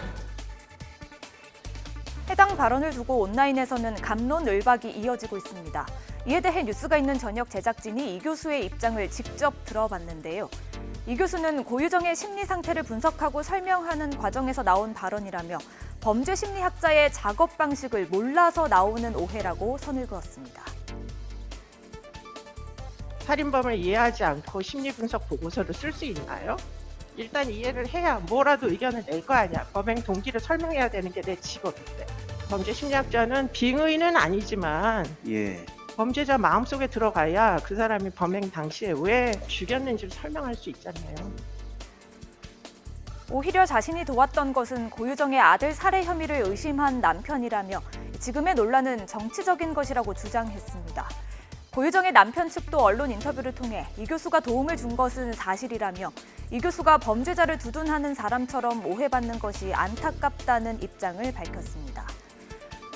Speaker 2: 해당 발언을 두고 온라인에서는 갑론을박이 이어지고 있습니다. 이에 대해 뉴스가 있는 저녁 제작진이 이 교수의 입장을 직접 들어봤는데요. 이 교수는 고유정의 심리 상태를 분석하고 설명하는 과정에서 나온 발언이라며 범죄 심리학자의 작업 방식을 몰라서 나오는 오해라고 선을 그었습니다.
Speaker 19: 살인범을 이해하지 않고 심리분석 보고서를 쓸 수 있나요? 일단 이해를 해야 뭐라도 의견을 낼 거 아니야. 범행 동기를 설명해야 되는 게 내 직업인데. 범죄 심리학자는 빙의는 아니지만 범죄자 마음속에 들어가야 그 사람이 범행 당시에 왜 죽였는지를 설명할 수 있잖아요.
Speaker 2: 오히려 자신이 도왔던 것은 고유정의 아들 살해 혐의를 의심한 남편이라며 지금의 논란은 정치적인 것이라고 주장했습니다. 고유정의 남편 측도 언론 인터뷰를 통해 이 교수가 도움을 준 것은 사실이라며 이 교수가 범죄자를 두둔하는 사람처럼 오해받는 것이 안타깝다는 입장을 밝혔습니다.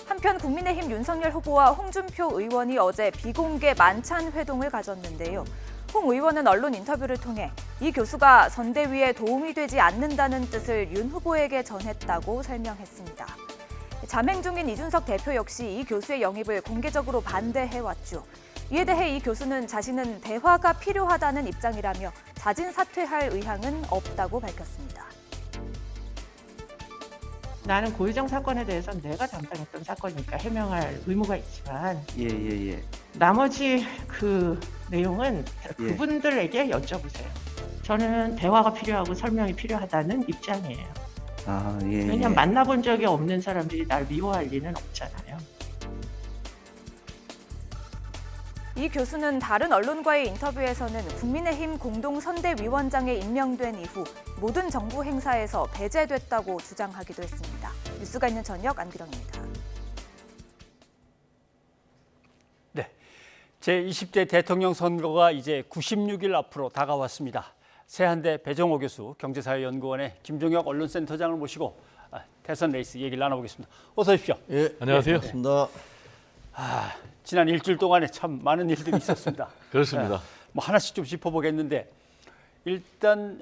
Speaker 2: 한편 국민의힘 윤석열 후보와 홍준표 의원이 어제 비공개 만찬 회동을 가졌는데요. 홍 의원은 언론 인터뷰를 통해 이 교수가 선대위에 도움이 되지 않는다는 뜻을 윤 후보에게 전했다고 설명했습니다. 잠행 중인 이준석 대표 역시 이 교수의 영입을 공개적으로 반대해왔죠. 이에 대해 이 교수는 자신은 대화가 필요하다는 입장이라며 자진 사퇴할 의향은 없다고 밝혔습니다.
Speaker 19: 나는 고유정 사건에 대해서는 내가 담당했던 사건이니까 해명할 의무가 있지만 나머지 그 내용은 그분들에게 여쭤보세요. 저는 대화가 필요하고 설명이 필요하다는 입장이에요. 왜냐하면 만나본 적이 없는 사람들이 날 미워할 리는 없잖아요.
Speaker 2: 이 교수는 다른 언론과의 인터뷰에서는 국민의힘 공동선대위원장에 임명된 이후 모든 정부 행사에서 배제됐다고 주장하기도 했습니다. 뉴스가 있는 저녁 안기령입니다.
Speaker 1: 네, 제20대 대통령 선거가 이제 96일 앞으로 다가왔습니다. 세한대 배정호 교수, 경제사회연구원의 김종혁 언론센터장을 모시고 대선 레이스 얘기를 나눠보겠습니다. 어서 오십시오.
Speaker 20: 예, 안녕하세요. 반갑습니다.
Speaker 1: 지난 일주일 동안에 참 많은 일들이 있었습니다.
Speaker 20: 그렇습니다.
Speaker 1: 뭐 하나씩 좀 짚어보겠는데 일단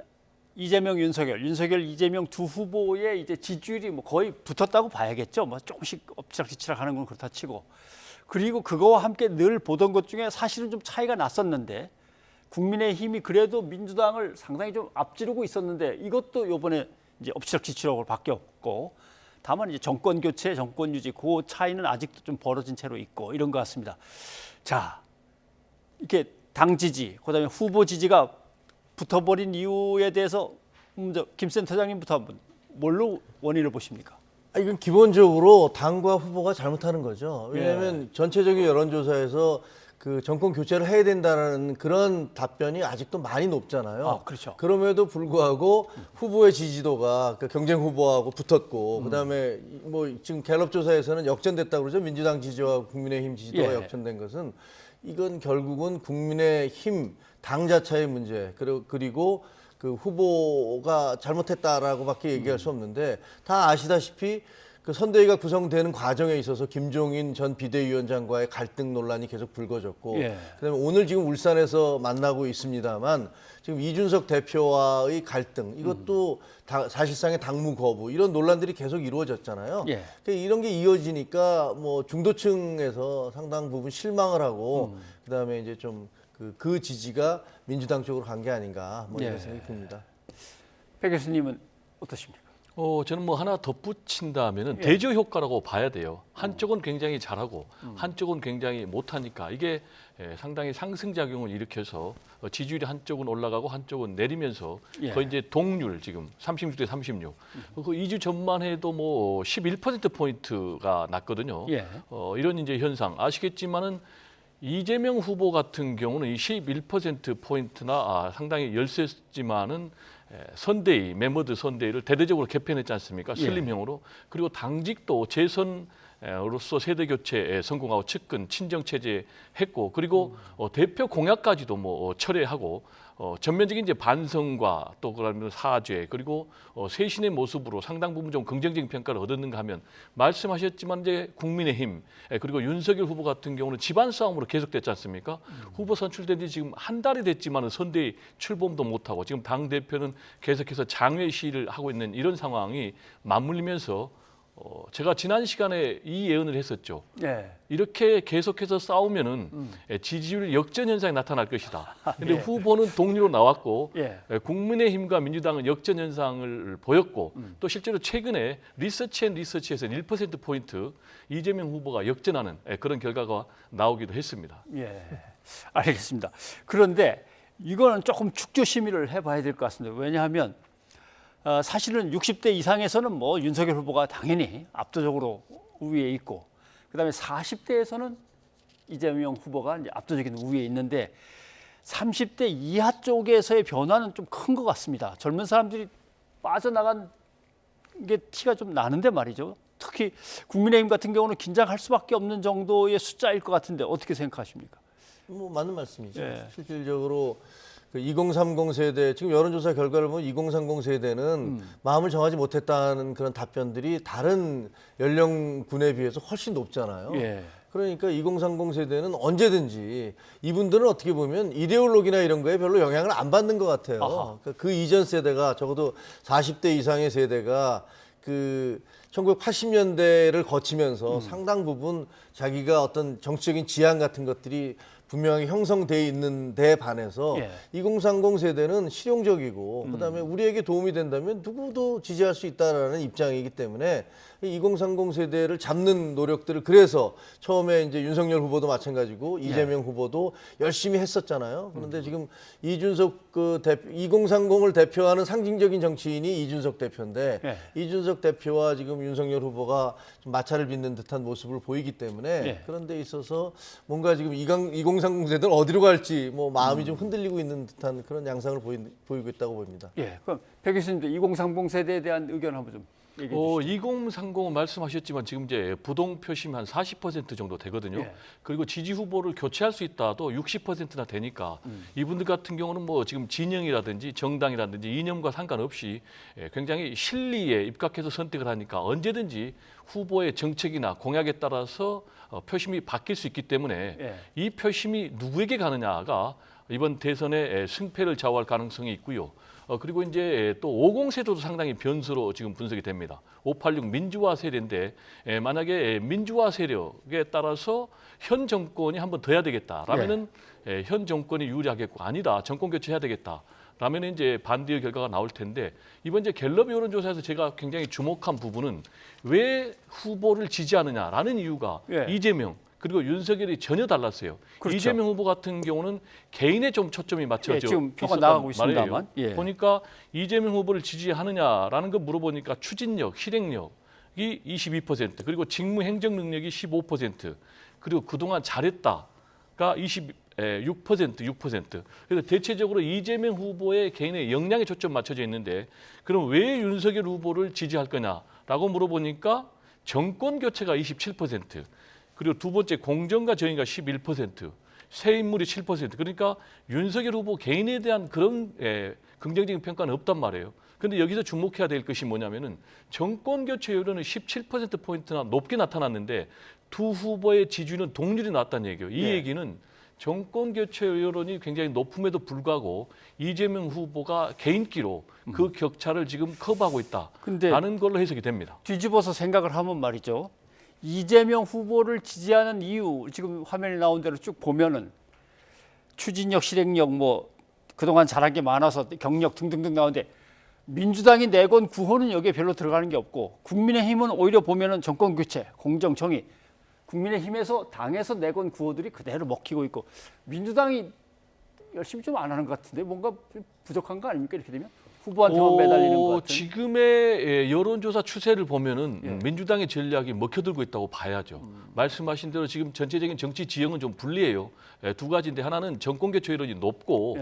Speaker 1: 이재명, 윤석열, 이재명 두 후보의 이제 지지율이 뭐 거의 붙었다고 봐야겠죠. 뭐 조금씩 엎치락뒤치락 하는 건 그렇다 치고 그리고 그거와 함께 늘 보던 것 중에 사실은 좀 차이가 났었는데 국민의힘이 그래도 민주당을 상당히 좀 앞지르고 있었는데 이것도 이번에 이제 엎치락뒤치락으로 바뀌었고. 다만 이제 정권 교체, 정권 유지 그 차이는 아직도 좀 벌어진 채로 있고 이런 것 같습니다. 자, 이렇게 당 지지, 그다음에 후보 지지가 붙어버린 이유에 대해서 먼저 김 센터장님부터 한번 뭘로 원인을 보십니까?
Speaker 20: 이건 기본적으로 당과 후보가 잘못하는 거죠. 왜냐하면 전체적인 여론조사에서 그 정권 교체를 해야 된다는 그런 답변이 아직도 많이 높잖아요.
Speaker 1: 그렇죠.
Speaker 20: 그럼에도 불구하고 후보의 지지도가 그 경쟁 후보하고 붙었고 그다음에 뭐 지금 갤럽 조사에서는 역전됐다고 그러죠. 민주당 지지와 국민의힘 지지도가 역전된 것은 이건 결국은 국민의힘 당 자체의 문제 그리고 그 후보가 잘못했다라고밖에 얘기할 수 없는데 다 아시다시피 그 선대위가 구성되는 과정에 있어서 김종인 전 비대위원장과의 갈등 논란이 계속 불거졌고 그다음에 오늘 지금 울산에서 만나고 있습니다만 지금 이준석 대표와의 갈등 이것도 사실상의 당무 거부 이런 논란들이 계속 이루어졌잖아요. 그러니까 이런 게 이어지니까 뭐 중도층에서 상당 부분 실망을 하고 그다음에 이제 좀 그 지지가 민주당 쪽으로 간 게 아닌가 뭐 이런 생각이 듭니다.
Speaker 1: 백 교수님은 어떠십니까?
Speaker 21: 저는 뭐 하나 덧붙인다면은 대조 효과라고 봐야 돼요. 한쪽은 굉장히 잘하고 한쪽은 굉장히 못하니까 이게 상당히 상승작용을 일으켜서 지지율이 한쪽은 올라가고 한쪽은 내리면서 거의 이제 동률 지금 36대 36. 그 2주 전만 해도 뭐 11%포인트가 났거든요. 이런 이제 현상 아시겠지만은 이재명 후보 같은 경우는 이 11%포인트나 상당히 열세지만은 선대위, 멤버드 선대위를 대대적으로 개편했지 않습니까? 슬림형으로. 그리고 당직도 재선으로서 세대 교체에 성공하고 측근 친정 체제 했고 그리고 대표 공약까지도 뭐 철회하고 전면적인 이제 반성과 또 그러면 사죄 그리고 쇄신의 모습으로 상당 부분 좀 긍정적인 평가를 얻었는가 하면 말씀하셨지만 이제 국민의힘 그리고 윤석열 후보 같은 경우는 집안 싸움으로 계속됐지 않습니까? 후보 선출된 지 지금 한 달이 됐지만 선대위 출범도 못하고 지금 당 대표는 계속해서 장외 시위를 하고 있는 이런 상황이 맞물리면서 제가 지난 시간에 이 예언을 했었죠.
Speaker 1: 예.
Speaker 21: 이렇게 계속해서 싸우면은 지지율 역전 현상이 나타날 것이다. 근데
Speaker 1: 예.
Speaker 21: 후보는 동료로 나왔고
Speaker 1: 예.
Speaker 21: 국민의힘과 민주당은 역전 현상을 보였고 또 실제로 최근에 리서치에서 1%포인트 이재명 후보가 역전하는 그런 결과가 나오기도 했습니다.
Speaker 1: 예. 알겠습니다. 그런데 이거는 조금 축조 심의를 해봐야 될 것 같습니다. 왜냐하면 사실은 60대 이상에서는 뭐 윤석열 후보가 당연히 압도적으로 우위에 있고, 그다음에 40대에서는 이재명 후보가 이제 압도적인 우위에 있는데 30대 이하 쪽에서의 변화는 좀 큰 것 같습니다. 젊은 사람들이 빠져나간 게 티가 좀 나는데 말이죠. 특히 국민의힘 같은 경우는 긴장할 수밖에 없는 정도의 숫자일 것 같은데 어떻게 생각하십니까?
Speaker 20: 뭐 맞는 말씀이죠.
Speaker 1: 예.
Speaker 20: 실질적으로 그 2030 세대, 지금 여론조사 결과를 보면 2030 세대는 마음을 정하지 못했다는 그런 답변들이 다른 연령군에 비해서 훨씬 높잖아요.
Speaker 1: 예.
Speaker 20: 그러니까 2030 세대는 언제든지 이분들은 어떻게 보면 이데올로기나 이런 거에 별로 영향을 안 받는 것 같아요. 그러니까 그 이전 세대가 적어도 40대 이상의 세대가 그 1980년대를 거치면서 상당 부분 자기가 어떤 정치적인 지향 같은 것들이 분명하게 형성돼 있는 데 반해서 2030 세대는 실용적이고 그다음에 우리에게 도움이 된다면 누구도 지지할 수 있다라는 입장이기 때문에 2030 세대를 잡는 노력들을, 그래서 처음에 이제 윤석열 후보도 마찬가지고 이재명 후보도 열심히 했었잖아요. 그런데 지금 이준석 그 2030을 대표하는 상징적인 정치인이 이준석 대표인데 이준석 대표와 지금 윤석열 후보가 좀 마찰을 빚는 듯한 모습을 보이기 때문에 그런 데 있어서 뭔가 지금 2030 세대는 어디로 갈지 뭐 마음이 좀 흔들리고 있는 듯한 그런 양상을 보이고 있다고 봅니다.
Speaker 1: 예, 그럼 백 교수님도 2030 세대에 대한 의견 한번 좀 얘기해 주시죠.
Speaker 21: 2030은 말씀하셨지만 지금 이제 부동 표심이 한 40% 정도 되거든요.
Speaker 1: 예.
Speaker 21: 그리고 지지 후보를 교체할 수 있다도 60%나 되니까 이분들 같은 경우는 뭐 지금 진영이라든지 정당이라든지 이념과 상관없이 굉장히 실리에 입각해서 선택을 하니까 언제든지 후보의 정책이나 공약에 따라서 표심이 바뀔 수 있기 때문에 이 표심이 누구에게 가느냐가 이번 대선의 승패를 좌우할 가능성이 있고요. 그리고 이제 또 50 세대도 상당히 변수로 지금 분석이 됩니다. 586 민주화 세대인데 만약에 민주화 세력에 따라서 현 정권이 한번 더 해야 되겠다라면은 현 정권이 유리하겠고, 아니다 정권 교체해야 되겠다. 라면 이제 반대의 결과가 나올 텐데, 이번 이제 갤럽 여론조사에서 제가 굉장히 주목한 부분은 왜 후보를 지지하느냐라는 이유가 이재명 그리고 윤석열이 전혀 달랐어요. 그렇죠. 이재명 후보 같은 경우는 개인에 좀 초점이 맞춰져
Speaker 1: 지금 표가 나가고 있습니다만
Speaker 21: 보니까 이재명 후보를 지지하느냐라는 거 물어보니까 추진력, 실행력이 22%, 그리고 직무 행정 능력이 15%, 그리고 그동안 잘했다가 6%. 그래서 대체적으로 이재명 후보의 개인의 역량에 초점 맞춰져 있는데, 그럼 왜 윤석열 후보를 지지할 거냐라고 물어보니까 정권 교체가 27%, 그리고 두 번째 공정과 정의가 11%, 새 인물이 7%. 그러니까 윤석열 후보 개인에 대한 그런 긍정적인 평가는 없단 말이에요. 그런데 여기서 주목해야 될 것이 뭐냐면은 정권 교체 여론은 17%포인트나 높게 나타났는데 두 후보의 지지율은 동률이 나왔다는 얘기예요. 이 얘기는 정권 교체 여론이 굉장히 높음에도 불구하고 이재명 후보가 개인기로 그 격차를 지금 커버하고 있다라는 걸로 해석이 됩니다.
Speaker 1: 뒤집어서 생각을 하면 말이죠. 이재명 후보를 지지하는 이유, 지금 화면에 나온 대로 쭉 보면은 추진력, 실행력, 뭐 그동안 잘한 게 많아서 경력 등등등 나오는데, 민주당이 내건 구호는 여기에 별로 들어가는 게 없고, 국민의힘은 오히려 보면은 정권 교체, 공정, 정의, 국민의힘에서 당에서 내건 구호들이 그대로 먹히고 있고, 민주당이 열심히 좀 안 하는 것 같은데 뭔가 부족한 거 아닙니까? 이렇게 되면 후보한테만 매달리는 것 같은.
Speaker 21: 지금의 여론조사 추세를 보면은 민주당의 전략이 먹혀들고 있다고 봐야죠. 말씀하신 대로 지금 전체적인 정치 지형은 좀 불리해요. 두 가지인데, 하나는 정권 교체 여론이 높고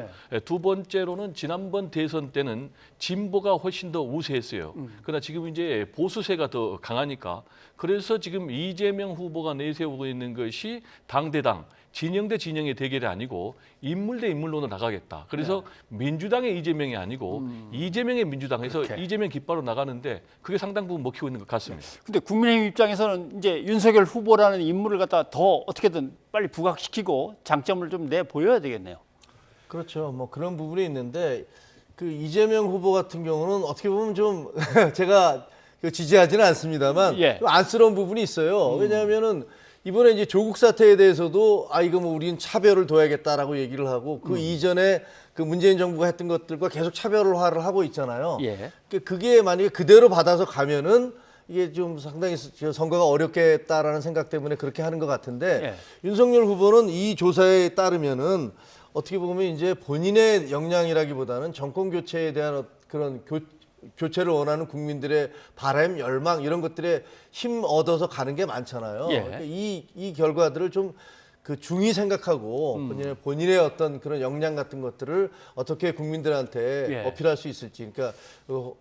Speaker 21: 두 번째로는 지난번 대선 때는 진보가 훨씬 더 우세했어요. 그러나 지금 이제 보수세가 더 강하니까, 그래서 지금 이재명 후보가 내세우고 있는 것이 당대당, 진영 대 진영의 대결이 아니고 인물 대 인물로는 나가겠다. 그래서 민주당의 이재명이 아니고 이재명의 민주당에서 이재명 깃발로 나가는데, 그게 상당 부분 먹히고 있는 것 같습니다.
Speaker 1: 근데 국민의힘 입장에서는 이제 윤석열 후보라는 인물을 갖다 더 어떻게든 빨리 부각시키고 장점을 좀 내 보여야 되겠네요.
Speaker 20: 그렇죠. 뭐 그런 부분이 있는데, 그 이재명 후보 같은 경우는 어떻게 보면 좀 제가 지지하지는 않습니다만
Speaker 1: 예.
Speaker 20: 좀 안쓰러운 부분이 있어요. 왜냐하면은 이번에 이제 조국 사태에 대해서도 이거 뭐 우리는 차별을 둬야겠다라고 얘기를 하고 그 이전에 그 문재인 정부가 했던 것들과 계속 차별화를 하고 있잖아요.
Speaker 1: 예.
Speaker 20: 그게 만약에 그대로 받아서 가면은 이게 좀 상당히 선거가 어렵겠다라는 생각 때문에 그렇게 하는 것 같은데
Speaker 1: 예.
Speaker 20: 윤석열 후보는 이 조사에 따르면은 어떻게 보면 이제 본인의 역량이라기보다는 정권 교체에 대한 그런 교체를 원하는 국민들의 바람, 열망 이런 것들에 힘 얻어서 가는 게 많잖아요.
Speaker 1: 예.
Speaker 20: 그러니까 이 결과들을 좀 그 중히 생각하고 본인의 어떤 그런 역량 같은 것들을 어떻게 국민들한테
Speaker 1: 예.
Speaker 20: 어필할 수 있을지, 그러니까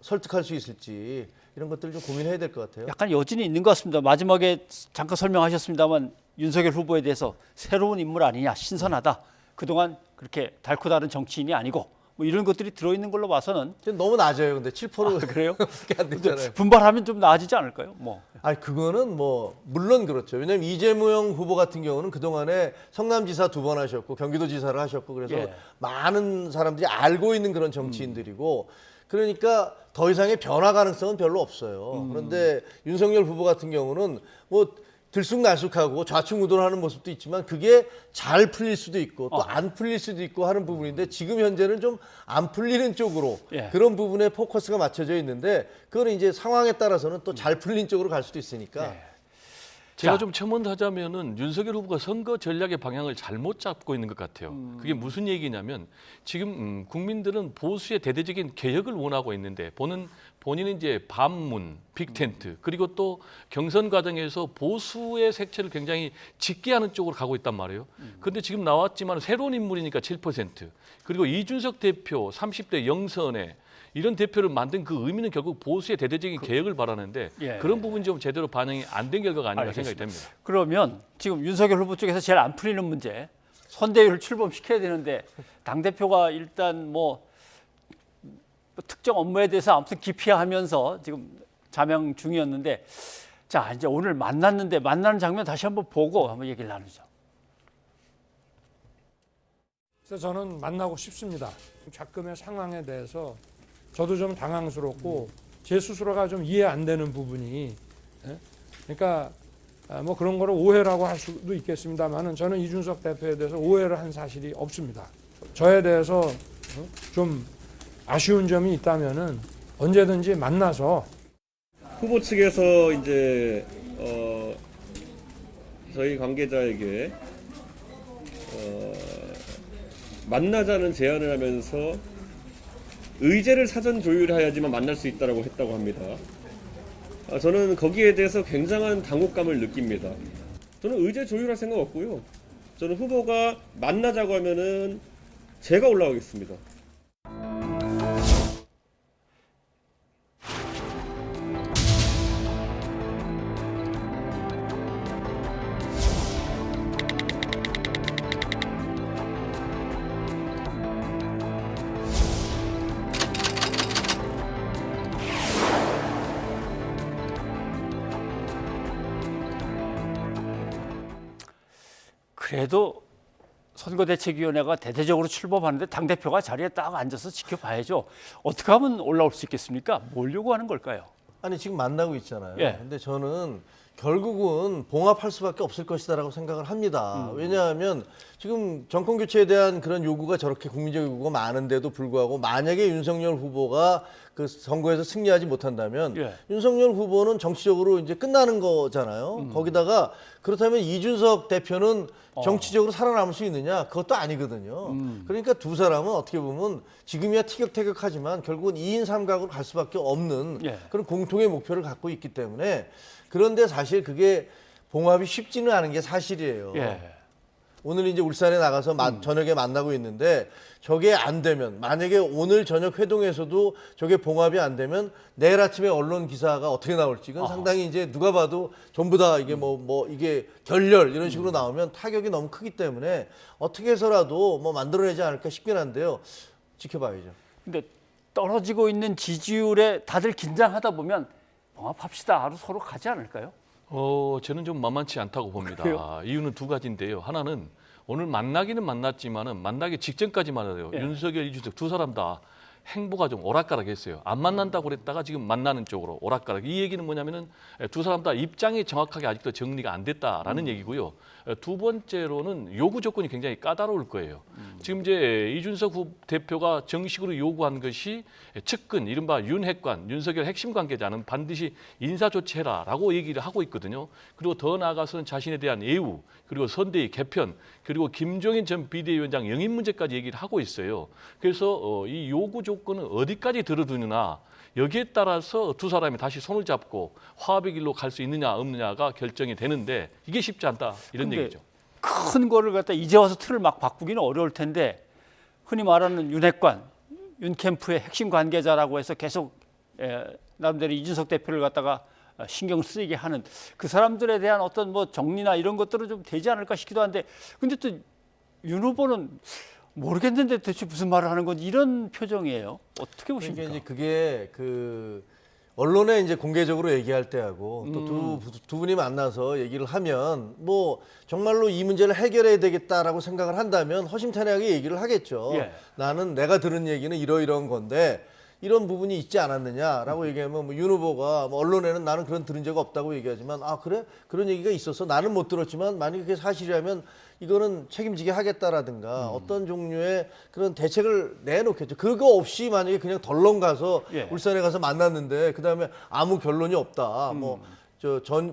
Speaker 20: 설득할 수 있을지 이런 것들을 좀 고민해야 될 것 같아요.
Speaker 1: 약간 여진이 있는 것 같습니다. 마지막에 잠깐 설명하셨습니다만 윤석열 후보에 대해서 새로운 인물 아니냐, 신선하다. 그동안 그렇게 달고 다른 정치인이 아니고 뭐 이런 것들이 들어있는 걸로 봐서는
Speaker 20: 너무 낮아요. 근데 7%
Speaker 1: 그래요?
Speaker 20: 안 되잖아요.
Speaker 1: 분발하면 좀 나아지지 않을까요? 뭐.
Speaker 20: 그거는 뭐 물론 그렇죠. 왜냐하면 이재명 후보 같은 경우는 그동안에 성남지사 2번 하셨고 경기도지사를 하셨고 그래서
Speaker 1: 예.
Speaker 20: 많은 사람들이 알고 있는 그런 정치인들이고 그러니까 더 이상의 변화 가능성은 별로 없어요. 그런데 윤석열 후보 같은 경우는 뭐 들쑥날쑥하고 좌충우돌하는 모습도 있지만 그게 잘 풀릴 수도 있고 또 안 풀릴 수도 있고 하는 부분인데 지금 현재는 좀 안 풀리는 쪽으로
Speaker 1: 예.
Speaker 20: 그런 부분에 포커스가 맞춰져 있는데 그거는 이제 상황에 따라서는 또 잘 풀린 쪽으로 갈 수도 있으니까.
Speaker 21: 제가 좀 첨언하자면은 윤석열 후보가 선거 전략의 방향을 잘못 잡고 있는 것 같아요. 그게 무슨 얘기냐면 지금 국민들은 보수의 대대적인 개혁을 원하고 있는데 본인은 이제 반문, 빅텐트 그리고 또 경선 과정에서 보수의 색채를 굉장히 짙게 하는 쪽으로 가고 있단 말이에요. 그런데 지금 나왔지만 새로운 인물이니까 7% 그리고 이준석 대표 30대 영선에 이런 대표를 만든 그 의미는 결국 보수의 대대적인 개혁을 바라는데
Speaker 1: 예.
Speaker 21: 그런 부분이 좀 제대로 반영이 안 된 결과가 아닌가
Speaker 1: 알겠습니다.
Speaker 21: 생각이 됩니다.
Speaker 1: 그러면 지금 윤석열 후보 쪽에서 제일 안 풀리는 문제, 선대위를 출범시켜야 되는데 당대표가 일단 뭐 특정 업무에 대해서 아무튼 기피하면서 지금 자명 중이었는데 자 이제 오늘 만났는데 만나는 장면 다시 한번 보고 한번 얘기를 나누죠.
Speaker 12: 그래서 저는 만나고 싶습니다. 작금의 상황에 대해서 저도 좀 당황스럽고 제 스스로가 좀 이해 안 되는 부분이 그러니까 뭐 그런 거를 오해라고 할 수도 있겠습니다만은 저는 이준석 대표에 대해서 오해를 한 사실이 없습니다. 저에 대해서 좀 아쉬운 점이 있다면은 언제든지 만나서
Speaker 11: 후보 측에서 이제 저희 관계자에게 만나자는 제안을 하면서 의제를 사전 조율해야지만 만날 수 있다고 했다고 합니다. 저는 거기에 대해서 굉장한 당혹감을 느낍니다. 저는 의제 조율할 생각 없고요. 저는 후보가 만나자고 하면은 제가 올라가겠습니다.
Speaker 1: 그래도 선거대책위원회가 대대적으로 출범하는데 당대표가 자리에 딱 앉아서 지켜봐야죠. 어떻게 하면 올라올 수 있겠습니까? 뭘 요구하는 걸까요?
Speaker 20: 아니 지금 만나고 있잖아요.
Speaker 1: 예.
Speaker 20: 근데 저는 결국은 봉합할 수밖에 없을 것이다라고 생각을 합니다. 왜냐하면 지금 정권 교체에 대한 그런 요구가 저렇게 국민적 요구가 많은데도 불구하고 만약에 윤석열 후보가 그 선거에서 승리하지 못한다면 윤석열 후보는 정치적으로 이제 끝나는 거잖아요. 거기다가 그렇다면 이준석 대표는 정치적으로 살아남을 수 있느냐? 그것도 아니거든요. 그러니까 두 사람은 어떻게 보면 지금이야 티격태격하지만 결국은 2인 3각으로 갈 수밖에 없는 그런 공통의 목표를 갖고 있기 때문에 그런데 사실 그게 봉합이 쉽지는 않은 게 사실이에요. 오늘 이제 울산에 나가서 저녁에 만나고 있는데 저게 안 되면 만약에 오늘 저녁 회동에서도 저게 봉합이 안 되면 내일 아침에 언론 기사가 어떻게 나올지 이건 상당히 이제 누가 봐도 전부 다 이게 뭐 이게 결렬 이런 식으로 나오면 타격이 너무 크기 때문에 어떻게 해서라도 뭐 만들어내지 않을까 싶긴 한데요. 지켜봐야죠.
Speaker 1: 근데 떨어지고 있는 지지율에 다들 긴장하다 보면 봉합합시다 하루 서로 가지 않을까요?
Speaker 21: 저는 좀 만만치 않다고 봅니다.
Speaker 1: 그래요?
Speaker 21: 이유는 두 가지인데요. 하나는 오늘 만나기는 만났지만은 만나기 직전까지 말해요. 윤석열, 이준석 두 사람 다 행보가 좀 오락가락했어요. 안 만난다고 그랬다가 지금 만나는 쪽으로 오락가락. 이 얘기는 뭐냐면은 두 사람 다 입장이 정확하게 아직도 정리가 안 됐다라는 얘기고요. 두 번째로는 요구 조건이 굉장히 까다로울 거예요. 지금 이제 이준석 대표가 정식으로 요구한 것이 측근, 이른바 윤핵관, 윤석열 핵심 관계자는 반드시 인사 조치해라라고 얘기를 하고 있거든요. 그리고 더 나아가서는 자신에 대한 예우, 그리고 선대위 개편, 그리고 김종인 전 비대위원장 영입 문제까지 얘기를 하고 있어요. 그래서 이 요구 조건은 어디까지 들어두느냐, 여기에 따라서 두 사람이 다시 손을 잡고 화합의 길로 갈 수 있느냐 없느냐가 결정이 되는데 이게 쉽지 않다 이런 얘기죠.
Speaker 1: 큰 거를 갖다 이제 와서 틀을 막 바꾸기는 어려울 텐데 흔히 말하는 윤핵관, 윤캠프의 핵심 관계자라고 해서 계속 나름대로 이준석 대표를 갖다가 신경 쓰이게 하는 그 사람들에 대한 어떤 뭐 정리나 이런 것들은 좀 되지 않을까 싶기도 한데, 근데 또 윤 후보는 모르겠는데 대체 무슨 말을 하는 건지 이런 표정이에요. 어떻게 보십니까?
Speaker 20: 그러니까 이제 그게 그 언론에 이제 공개적으로 얘기할 때하고 또 두 분이 만나서 얘기를 하면 뭐 정말로 이 문제를 해결해야 되겠다라고 생각을 한다면 허심탄회하게 얘기를 하겠죠.
Speaker 1: 예.
Speaker 20: 나는 내가 들은 얘기는 이러이러한 건데 이런 부분이 있지 않았느냐라고 얘기하면 뭐 윤 후보가 뭐 언론에는 나는 그런 들은 적 없다고 얘기하지만 아 그래? 그런 얘기가 있었어. 나는 못 들었지만 만약에 그게 사실이라면 이거는 책임지게 하겠다라든가 어떤 종류의 그런 대책을 내놓겠죠. 그거 없이 만약에 그냥 덜렁 가서 울산에 가서 만났는데 그다음에 아무 결론이 없다. 뭐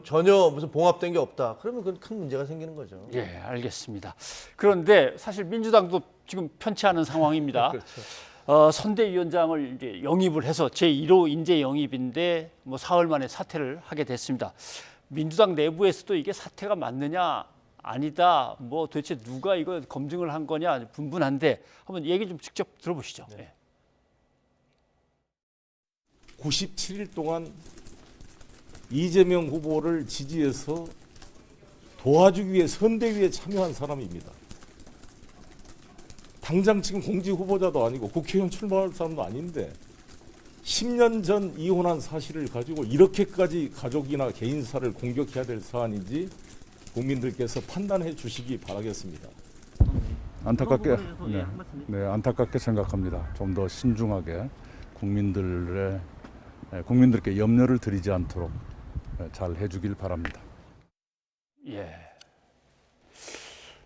Speaker 20: 전혀 무슨 봉합된 게 없다. 그러면 그건 큰 문제가 생기는 거죠.
Speaker 1: 예, 알겠습니다. 그런데 사실 민주당도 지금 편치 않은 상황입니다.
Speaker 20: 그렇죠.
Speaker 1: 선대위원장을 이제 영입을 해서 제1호 인재 영입인데 뭐 사흘 만에 사퇴를 하게 됐습니다. 민주당 내부에서도 이게 사퇴가 맞느냐 아니다, 뭐 도대체 누가 이거 검증을 한 거냐 분분한데 한번 얘기 좀 직접 들어보시죠. 네.
Speaker 17: 97일 동안 이재명 후보를 지지해서 도와주기 위해 선대위에 참여한 사람입니다. 당장 지금 공직 후보자도 아니고 국회의원 출마할 사람도 아닌데 10년 전 이혼한 사실을 가지고 이렇게까지 가족이나 개인사를 공격해야 될 사안인지 국민들께서 판단해 주시기 바라겠습니다.
Speaker 3: 안타깝게 안타깝게 생각합니다. 좀 더 신중하게 국민들께 염려를 드리지 않도록 잘 해주길 바랍니다.
Speaker 1: 예.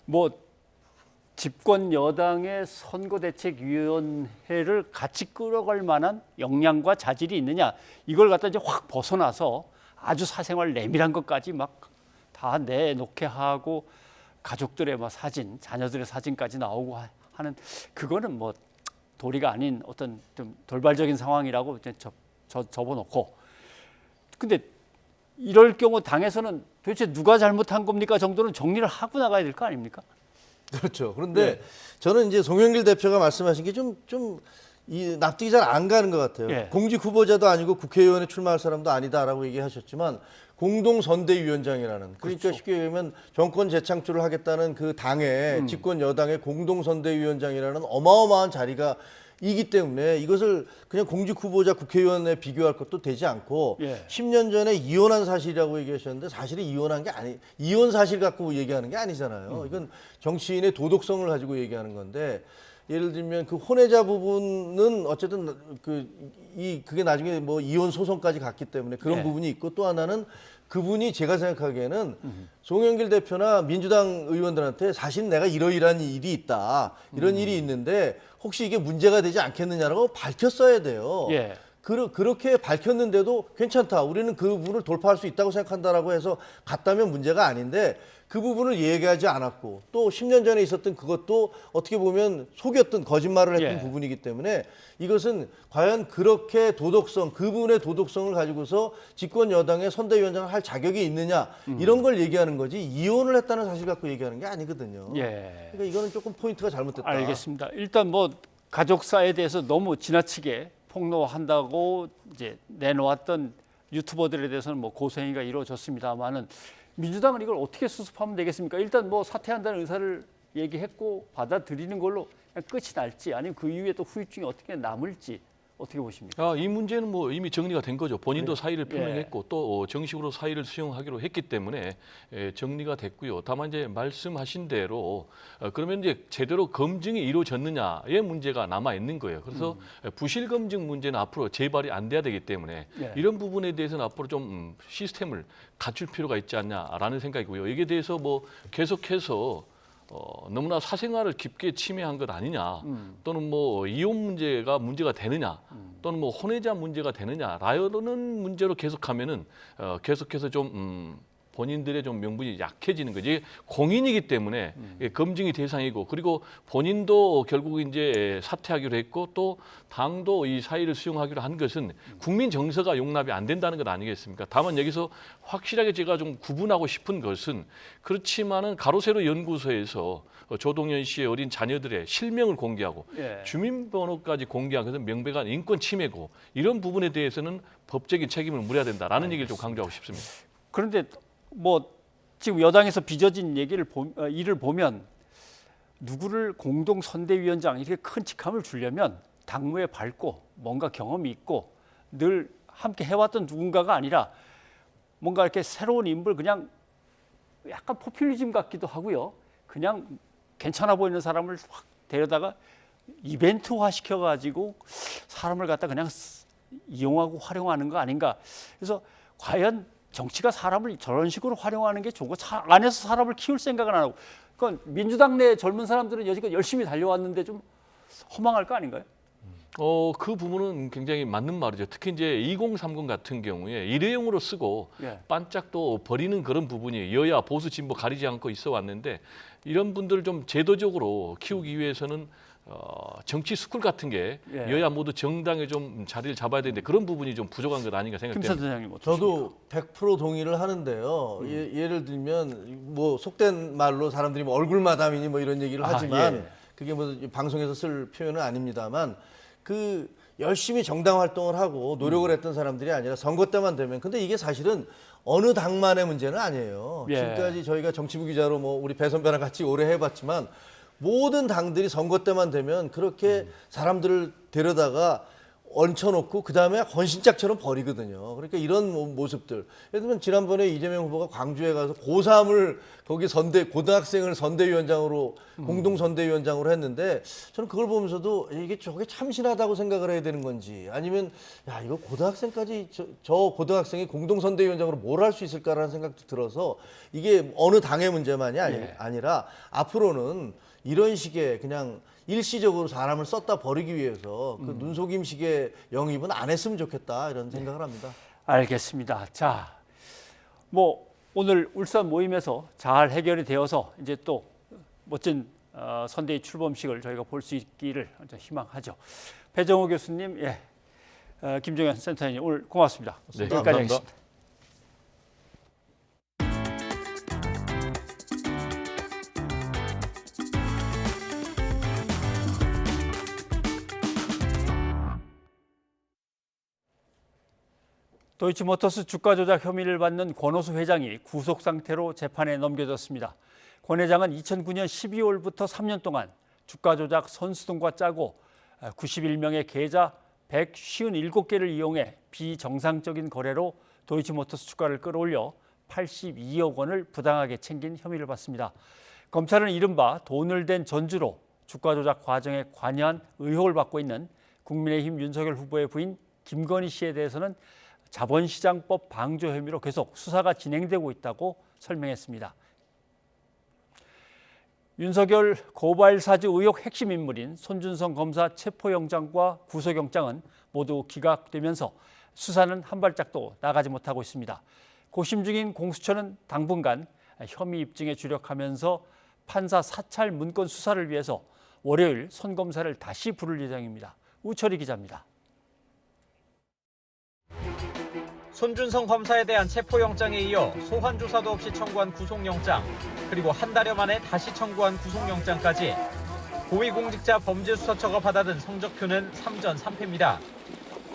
Speaker 1: 뭐 집권 여당의 선거대책위원회를 같이 끌어갈 만한 역량과 자질이 있느냐, 이걸 갖다 이제 확 벗어나서 아주 사생활 내밀한 것까지 막 다 내놓게 하고 가족들의 막 사진, 자녀들의 사진까지 나오고 하는 그거는 뭐 도리가 아닌 어떤 좀 돌발적인 상황이라고 이제 접어놓고, 근데 이럴 경우 당에서는 도대체 누가 잘못한 겁니까 정도는 정리를 하고 나가야 될 거 아닙니까?
Speaker 20: 그렇죠. 그런데 저는 이제 송영길 대표가 말씀하신 게 좀 납득이 잘 안 가는 것 같아요. 공직 후보자도 아니고 국회의원에 출마할 사람도 아니다라고 얘기하셨지만 공동선대위원장이라는, 그러니까 쉽게 얘기하면 정권 재창출을 하겠다는 그 당의 집권 여당의 공동선대위원장이라는 어마어마한 자리가 이기 때문에 이것을 그냥 공직 후보자 국회의원에 비교할 것도 되지 않고 10년 전에 이혼한 사실이라고 얘기하셨는데 사실은 이혼한 게 이혼 사실 갖고 얘기하는 게 아니잖아요. 이건 정치인의 도덕성을 가지고 얘기하는 건데, 예를 들면 그 혼외자 부분은 어쨌든 그게 나중에 뭐 이혼 소송까지 갔기 때문에 그런 부분이 있고, 또 하나는 그분이 제가 생각하기에는 송영길 대표나 민주당 의원들한테 사실 내가 이러이러한 일이 있다, 이런 일이 있는데 혹시 이게 문제가 되지 않겠느냐라고 밝혔어야 돼요. 그렇게 밝혔는데도 괜찮다, 우리는 그 부분을 돌파할 수 있다고 생각한다라고 해서 갔다면 문제가 아닌데 그 부분을 얘기하지 않았고, 또 10년 전에 있었던 그것도 어떻게 보면 속였던, 거짓말을 했던 부분이기 때문에 이것은 과연 그렇게 도덕성, 그분의 도덕성을 가지고서 집권 여당의 선대위원장을 할 자격이 있느냐, 이런 걸 얘기하는 거지 이혼을 했다는 사실 갖고 얘기하는 게 아니거든요. 그러니까 이거는 조금 포인트가 잘못됐다.
Speaker 1: 알겠습니다. 일단 뭐 가족사에 대해서 너무 지나치게 폭로한다고 이제 내놓았던 유튜버들에 대해서는 뭐 고소행위가 이루어졌습니다만은 민주당은 이걸 어떻게 수습하면 되겠습니까? 일단 뭐 사퇴한다는 의사를 얘기했고 받아들이는 걸로 그냥 끝이 날지, 아니면 그 이후에 또 후유증이 어떻게 남을지 어떻게 보십니까?
Speaker 21: 이 문제는 뭐 이미 정리가 된 거죠. 본인도
Speaker 1: 그래요?
Speaker 21: 사의를 표명했고 또 정식으로 사의를 수용하기로 했기 때문에 정리가 됐고요. 다만 이제 말씀하신 대로 그러면 이제 제대로 검증이 이루어졌느냐의 문제가 남아 있는 거예요. 그래서 부실 검증 문제는 앞으로 재발이 안 돼야 되기 때문에 이런 부분에 대해서는 앞으로 좀 시스템을 갖출 필요가 있지 않냐라는 생각이고요. 여기에 대해서 뭐 계속해서 너무나 사생활을 깊게 침해한 것 아니냐, 또는 뭐 이혼 문제가 되느냐, 또는 뭐 혼외자 문제가 되느냐라는 문제로 계속하면은 계속해서 좀 본인들의 좀 명분이 약해지는 거지. 공인이기 때문에 검증이 대상이고, 그리고 본인도 결국 이제 사퇴하기로 했고 또 당도 이 사의를 수용하기로 한 것은 국민 정서가 용납이 안 된다는 것 아니겠습니까? 다만 여기서 확실하게 제가 좀 구분하고 싶은 것은, 그렇지만은 가로세로 연구소에서 조동현 씨의 어린 자녀들의 실명을 공개하고 주민번호까지 공개한 것은 명백한 인권 침해고, 이런 부분에 대해서는 법적인 책임을 물어야 된다라는 얘기를 좀 강조하고 싶습니다.
Speaker 1: 그런데 뭐 지금 여당에서 빚어진 일을 보면 누구를 공동 선대위원장 이렇게 큰 직함을 주려면 당무에 밝고 뭔가 경험이 있고 늘 함께 해왔던 누군가가 아니라 뭔가 이렇게 새로운 인물, 그냥 약간 포퓰리즘 같기도 하고요. 그냥 괜찮아 보이는 사람을 확 데려다가 이벤트화 시켜가지고 사람을 갖다 그냥 이용하고 활용하는 거 아닌가. 그래서 과연 정치가 사람을 저런 식으로 활용하는 게 좋고, 안에서 사람을 키울 생각은 안 하고, 그러니까 민주당 내 젊은 사람들은 여지껏 열심히 달려왔는데 좀 허망할 거 아닌가요?
Speaker 21: 그 부분은 굉장히 맞는 말이죠. 특히 이제 2030 같은 경우에 일회용으로 쓰고 반짝 또 버리는 그런 부분이 여야 보수 진보 가리지 않고 있어 왔는데, 이런 분들을 좀 제도적으로 키우기 위해서는 정치 스쿨 같은 게 여야 모두 정당에 좀 자리를 잡아야 되는데, 그런 부분이 좀 부족한 것 아닌가 생각됩니다.
Speaker 20: 저도 100% 동의를 하는데요. 예를 들면 뭐 속된 말로 사람들이 뭐 얼굴마담이니 뭐 이런 얘기를 하지만 그게 뭐 방송에서 쓸 표현은 아닙니다만, 그 열심히 정당 활동을 하고 노력을 했던 사람들이 아니라 선거 때만 되면, 근데 이게 사실은 어느 당만의 문제는 아니에요. 지금까지 저희가 정치부 기자로 뭐 우리 배 선배랑 같이 오래 해봤지만, 모든 당들이 선거 때만 되면 그렇게 사람들을 데려다가 얹혀놓고 그 다음에 헌신짝처럼 버리거든요. 그러니까 이런 모습들. 예를 들면 지난번에 이재명 후보가 광주에 가서 고3을 거기 고등학생을 선대위원장으로 공동선대위원장으로 했는데, 저는 그걸 보면서도 이게 저게 참신하다고 생각을 해야 되는 건지, 아니면 야 이거 고등학생까지 저 고등학생이 공동선대위원장으로 뭘 할 수 있을까라는 생각도 들어서, 이게 어느 당의 문제만이 아니라 앞으로는 이런 식의 그냥 일시적으로 사람을 썼다 버리기 위해서 그 눈속임식의 영입은 안 했으면 좋겠다, 이런 생각을 합니다.
Speaker 1: 알겠습니다. 자, 뭐 오늘 울산 모임에서 잘 해결이 되어서 이제 또 멋진 선대위 출범식을 저희가 볼 수 있기를 희망하죠. 배정호 교수님, 김종현 센터장님 오늘 고맙습니다. 여기까지 하겠습니다. 도이치모터스 주가 조작 혐의를 받는 권오수 회장이 구속 상태로 재판에 넘겨졌습니다. 권 회장은 2009년 12월부터 3년 동안 주가 조작 선수등과 짜고 91명의 계좌 157개를 이용해 비정상적인 거래로 도이치모터스 주가를 끌어올려 82억 원을 부당하게 챙긴 혐의를 받습니다. 검찰은 이른바 돈을 댄 전주로 주가 조작 과정에 관여한 의혹을 받고 있는 국민의힘 윤석열 후보의 부인 김건희 씨에 대해서는 자본시장법 방조 혐의로 계속 수사가 진행되고 있다고 설명했습니다. 윤석열 고발 사주 의혹 핵심 인물인 손준성 검사 체포영장과 구속영장은 모두 기각되면서 수사는 한 발짝도 나가지 못하고 있습니다. 고심 중인 공수처는 당분간 혐의 입증에 주력하면서 판사 사찰 문건 수사를 위해서 월요일 손 검사를 다시 부를 예정입니다. 우철희 기자입니다.
Speaker 7: 손준성 검사에 대한 체포영장에 이어 소환 조사도 없이 청구한 구속영장, 그리고 한 달여 만에 다시 청구한 구속영장까지 고위공직자 범죄수사처가 받아든 성적표는 3전 3패입니다.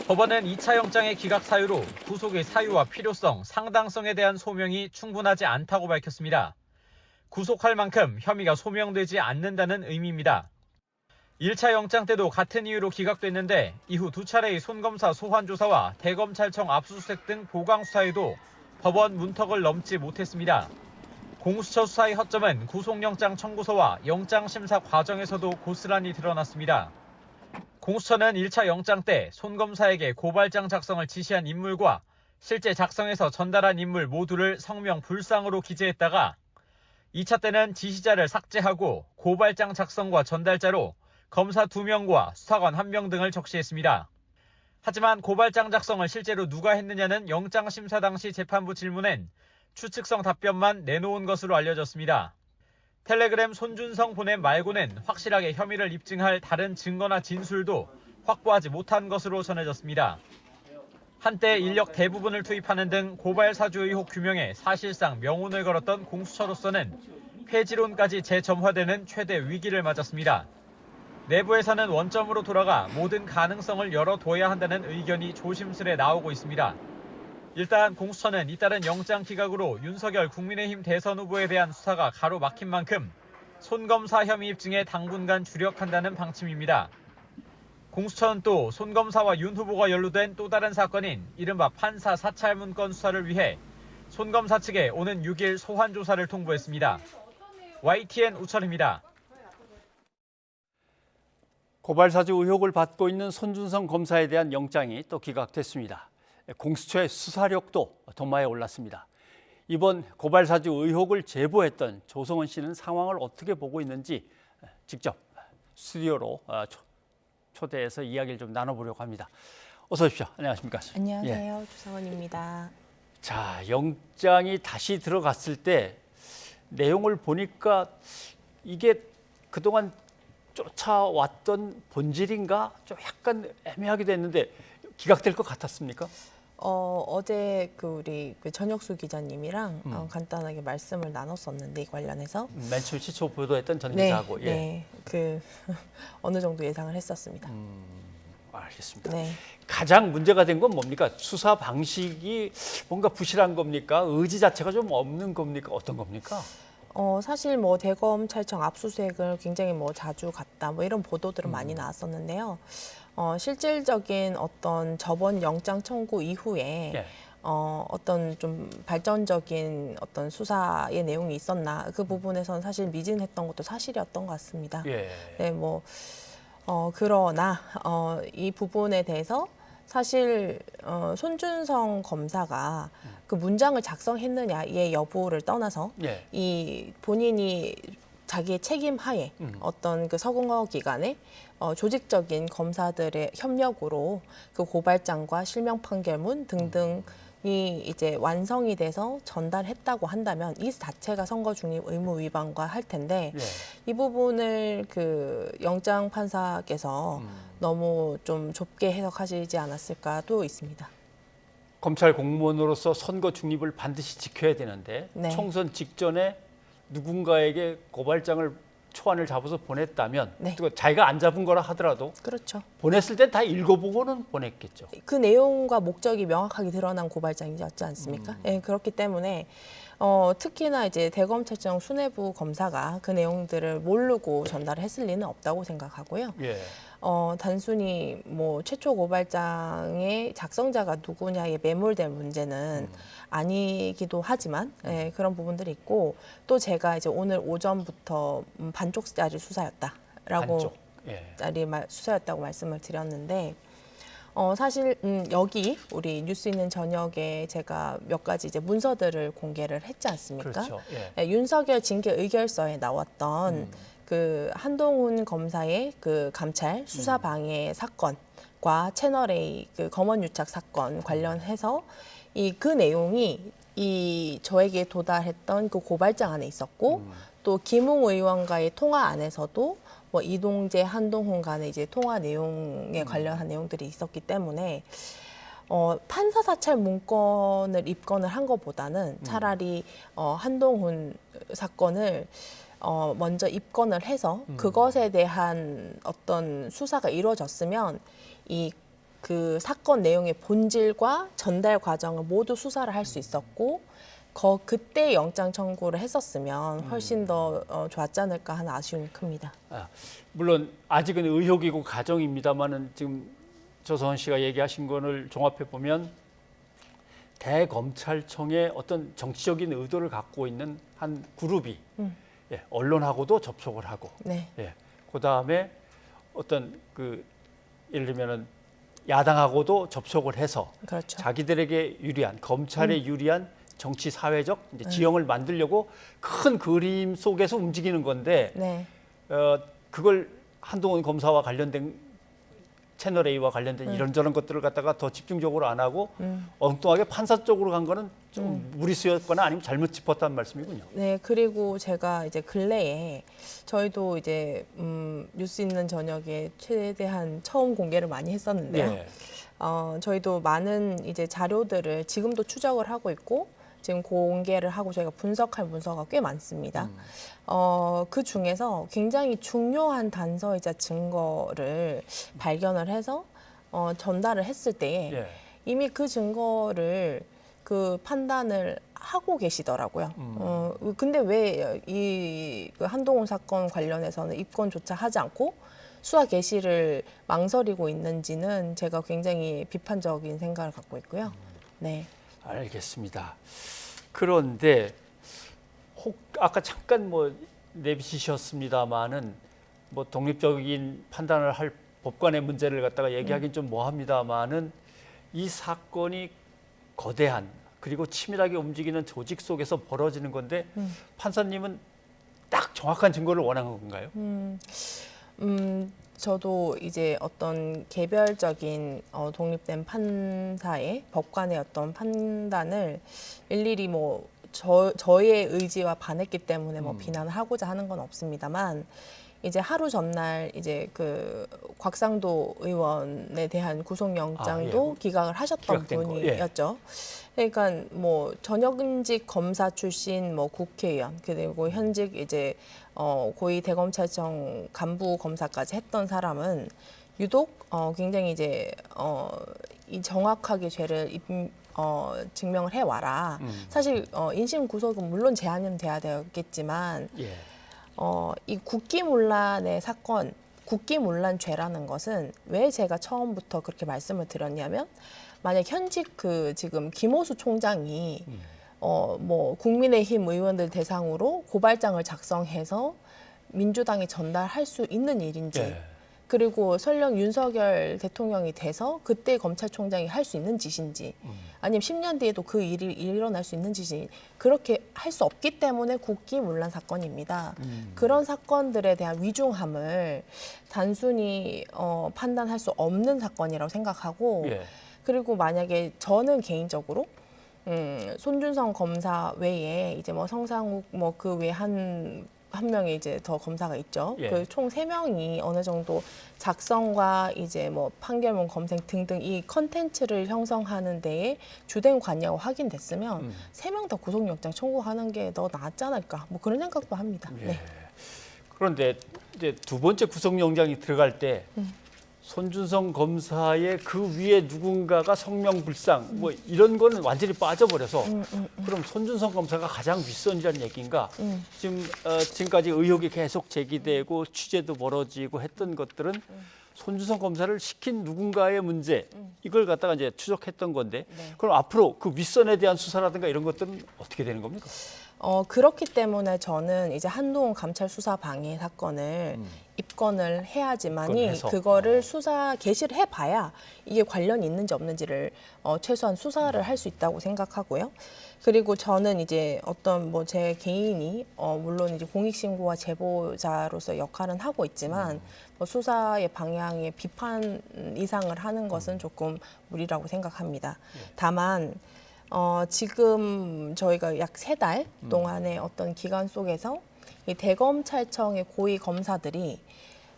Speaker 7: 법원은 2차 영장의 기각 사유로 구속의 사유와 필요성, 상당성에 대한 소명이 충분하지 않다고 밝혔습니다. 구속할 만큼 혐의가 소명되지 않는다는 의미입니다. 1차 영장 때도 같은 이유로 기각됐는데 이후 두 차례의 손검사 소환 조사와 대검찰청 압수수색 등 보강 수사에도 법원 문턱을 넘지 못했습니다. 공수처 수사의 허점은 구속영장 청구서와 영장 심사 과정에서도 고스란히 드러났습니다. 공수처는 1차 영장 때 손검사에게 고발장 작성을 지시한 인물과 실제 작성해서 전달한 인물 모두를 성명 불상으로 기재했다가 2차 때는 지시자를 삭제하고 고발장 작성과 전달자로 검사 2명과 수사관 1명 등을 적시했습니다. 하지만 고발장 작성을 실제로 누가 했느냐는 영장 심사 당시 재판부 질문엔 추측성 답변만 내놓은 것으로 알려졌습니다. 텔레그램 손준성 보냄 말고는 확실하게 혐의를 입증할 다른 증거나 진술도 확보하지 못한 것으로 전해졌습니다. 한때 인력 대부분을 투입하는 등 고발 사주 의혹 규명에 사실상 명운을 걸었던 공수처로서는 폐지론까지 재점화되는 최대 위기를 맞았습니다. 내부에서는 원점으로 돌아가 모든 가능성을 열어둬야 한다는 의견이 조심스레 나오고 있습니다. 일단 공수처는 잇따른 영장 기각으로 윤석열 국민의힘 대선 후보에 대한 수사가 가로막힌 만큼 손검사 혐의 입증에 당분간 주력한다는 방침입니다. 공수처는 또 손검사와 윤 후보가 연루된 또 다른 사건인 이른바 판사 사찰 문건 수사를 위해 손검사 측에 오는 6일 소환 조사를 통보했습니다. YTN 우철입니다.
Speaker 1: 고발사주 의혹을 받고 있는 손준성 검사에 대한 영장이 또 기각됐습니다. 공수처의 수사력도 도마에 올랐습니다. 이번 고발사주 의혹을 제보했던 조성은 씨는 상황을 어떻게 보고 있는지 직접 스튜디오로 초대해서 이야기를 좀 나눠보려고 합니다. 어서 오십시오. 안녕하십니까?
Speaker 8: 안녕하세요. 조성은입니다.
Speaker 1: 자, 영장이 다시 들어갔을 때 내용을 보니까 이게 그동안 쫓아왔던 본질인가 좀 약간 애매하게 됐는데 기각될 것 같았습니까?
Speaker 8: 어제 우리 전혁수 기자님이랑 간단하게 말씀을 나눴었는데 이 관련해서
Speaker 1: 맨 처음 시초 보도했던 전 기자하고
Speaker 8: 네, 어느 정도 예상을 했었습니다.
Speaker 1: 알겠습니다.
Speaker 8: 네.
Speaker 1: 가장 문제가 된 건 뭡니까? 수사 방식이 뭔가 부실한 겁니까? 의지 자체가 좀 없는 겁니까? 어떤 겁니까?
Speaker 8: 사실 대검찰청 압수수색을 굉장히 자주 갔다 이런 보도들은 많이 나왔었는데요. 실질적인 어떤 저번 영장 청구 이후에 어떤 좀 발전적인 어떤 수사의 내용이 있었나 그 부분에서는 사실 미진했던 것도 사실이었던 것 같습니다. 네, 그러나 이 부분에 대해서 사실 손준성 검사가 그 문장을 작성했느냐의 여부를 떠나서 이 본인이 자기의 책임 하에 어떤 그 서공허 기관의 조직적인 검사들의 협력으로 그 고발장과 실명 판결문 등등이 이제 완성이 돼서 전달했다고 한다면 이 자체가 선거 중립 의무 위반과 할 텐데 이 부분을 그 영장 판사께서 너무 좀 좁게 해석하시지 않았을까도 있습니다.
Speaker 1: 검찰 공무원으로서 선거 중립을 반드시 지켜야 되는데 총선 직전에 누군가에게 고발장을 초안을 잡아서 보냈다면 또 자기가 안 잡은 거라 하더라도 보냈을 땐 다 읽어보고는 보냈겠죠.
Speaker 8: 그 내용과 목적이 명확하게 드러난 고발장이었지 않습니까? 그렇기 때문에 특히나 이제 대검찰청 수뇌부 검사가 그 내용들을 모르고 전달을 했을 리는 없다고 생각하고요. 단순히 최초 고발장의 작성자가 누구냐에 매몰될 문제는 아니기도 하지만 그런 부분들이 있고 또 제가 이제 오늘 오전부터 반쪽짜리 수사였다라고 수사였다고 말씀을 드렸는데 사실 여기 우리 뉴스 있는 저녁에 제가 몇 가지 이제 문서들을 공개를 했지 않습니까? 윤석열 징계 의결서에 나왔던 그 한동훈 검사의 그 감찰 수사 방해 사건과 채널A 그 검언 유착 사건 관련해서 그 내용이 저에게 도달했던 그 고발장 안에 있었고 또 김웅 의원과의 통화 안에서도 이동재, 한동훈 간의 이제 통화 내용에 관련한 내용들이 있었기 때문에 판사 사찰 문건을 입건을 한 것보다는 차라리 한동훈 사건을 먼저 입건을 해서 그것에 대한 어떤 수사가 이루어졌으면 그 사건 내용의 본질과 전달 과정을 모두 수사를 할 수 있었고 그때 영장 청구를 했었으면 훨씬 더 좋았지 않을까 하는 아쉬움이 큽니다.
Speaker 1: 물론 아직은 의혹이고 가정입니다만은 지금 조성원 씨가 얘기하신 거를 종합해 보면 대검찰청의 어떤 정치적인 의도를 갖고 있는 한 그룹이 예, 언론하고도 접촉을 하고,
Speaker 8: 네.
Speaker 1: 예, 그 다음에 어떤 그 예를 들면은 야당하고도 접촉을 해서
Speaker 8: 그렇죠.
Speaker 1: 자기들에게 유리한 검찰에 유리한 정치 사회적 이제 지형을 만들려고 큰 그림 속에서 움직이는 건데
Speaker 8: 네.
Speaker 1: 그걸 한동훈 검사와 관련된 채널 A와 관련된 이런저런 것들을 갖다가 더 집중적으로 안 하고 엉뚱하게 판사 쪽으로 간 거는 좀 무리수였거나 아니면 잘못 짚었다는 말씀이군요.
Speaker 8: 네, 그리고 제가 이제 근래에 저희도 이제 뉴스 있는 저녁에 최대한 처음 공개를 많이 했었는데요.
Speaker 1: 네.
Speaker 8: 저희도 많은 이제 자료들을 지금도 추적을 하고 있고 지금 공개를 하고 저희가 분석할 문서가 꽤 많습니다. 그 중에서 굉장히 중요한 단서이자 증거를 발견을 해서 전달을 했을 때에
Speaker 1: 예.
Speaker 8: 이미 그 증거를 그 판단을 하고 계시더라고요. 근데 왜 이 한동훈 사건 관련해서는 입건조차 하지 않고 수사 개시를 망설이고 있는지는 제가 굉장히 비판적인 생각을 갖고 있고요. 네.
Speaker 1: 알겠습니다. 그런데 아까 잠깐 뭐 내비치셨습니다마는 뭐 독립적인 판단을 할 법관의 문제를 갖다가 얘기하기는 좀 뭐합니다마는 이 사건이 거대한 그리고 치밀하게 움직이는 조직 속에서 벌어지는 건데 판사님은 딱 정확한 증거를 원하는 건가요?
Speaker 8: 저도 이제 어떤 개별적인 독립된 판사의 법관의 어떤 판단을 일일이 뭐 저의 의지와 반했기 때문에 뭐 비난을 하고자 하는 건 없습니다만 이제 하루 전날 이제 그 곽상도 의원에 대한 구속영장도 기각을 하셨던 분이었죠. 그러니까 뭐 전역직 검사 출신 뭐 국회의원 그리고 현직 이제 고위 대검찰청 간부 검사까지 했던 사람은 유독 굉장히 이제 이 정확하게 죄를 증명을 해와라. 사실 인신 구속은 물론 제한은 돼야 되겠지만 이 국기문란의 사건, 국기문란죄라는 것은 왜 제가 처음부터 그렇게 말씀을 드렸냐면 만약 현직 그 지금 김호수 총장이 뭐 국민의힘 의원들 대상으로 고발장을 작성해서 민주당에 전달할 수 있는 일인지 그리고 설령 윤석열 대통령이 돼서 그때 검찰총장이 할 수 있는 짓인지 아니면 10년 뒤에도 그 일이 일어날 수 있는 짓이 그렇게 할 수 없기 때문에 국기문란 사건입니다. 그런 사건들에 대한 위중함을 단순히 판단할 수 없는 사건이라고 생각하고 그리고 만약에 저는 개인적으로 손준성 검사 외에 이제 뭐 성상욱 뭐 그 외에 한 명의 이제 더 검사가 있죠. 그 총 3명이 어느 정도 작성과 이제 뭐 판결문 검색 등등 이 컨텐츠를 형성하는 데에 주된 관여가 확인됐으면 3명 다 구속영장 청구하는 게 더 낫지 않을까 뭐 그런 생각도 합니다. 네.
Speaker 1: 그런데 이제 두 번째 구속영장이 들어갈 때 손준성 검사의 그 위에 누군가가 성명불상 뭐 이런 거는 완전히 빠져버려서 그럼 손준성 검사가 가장 윗선이라는 얘기인가? 지금까지 의혹이 계속 제기되고 취재도 벌어지고 했던 것들은 손준성 검사를 시킨 누군가의 문제 이걸 갖다가 이제 추적했던 건데 그럼 앞으로 그 윗선에 대한 수사라든가 이런 것들은 어떻게 되는 겁니까?
Speaker 8: 그렇기 때문에 저는 이제 한동훈 감찰 수사 방해 사건을 입건을 해야지만이 그거를 수사 개시를 해봐야 이게 관련이 있는지 없는지를 최소한 수사를 할 수 있다고 생각하고요. 그리고 저는 이제 어떤 뭐 제 개인이 물론 이제 공익신고와 제보자로서 역할은 하고 있지만 뭐 수사의 방향에 비판 이상을 하는 것은 조금 무리라고 생각합니다. 다만 지금 저희가 약 3달 동안의 어떤 기간 속에서 이 대검찰청의 고위 검사들이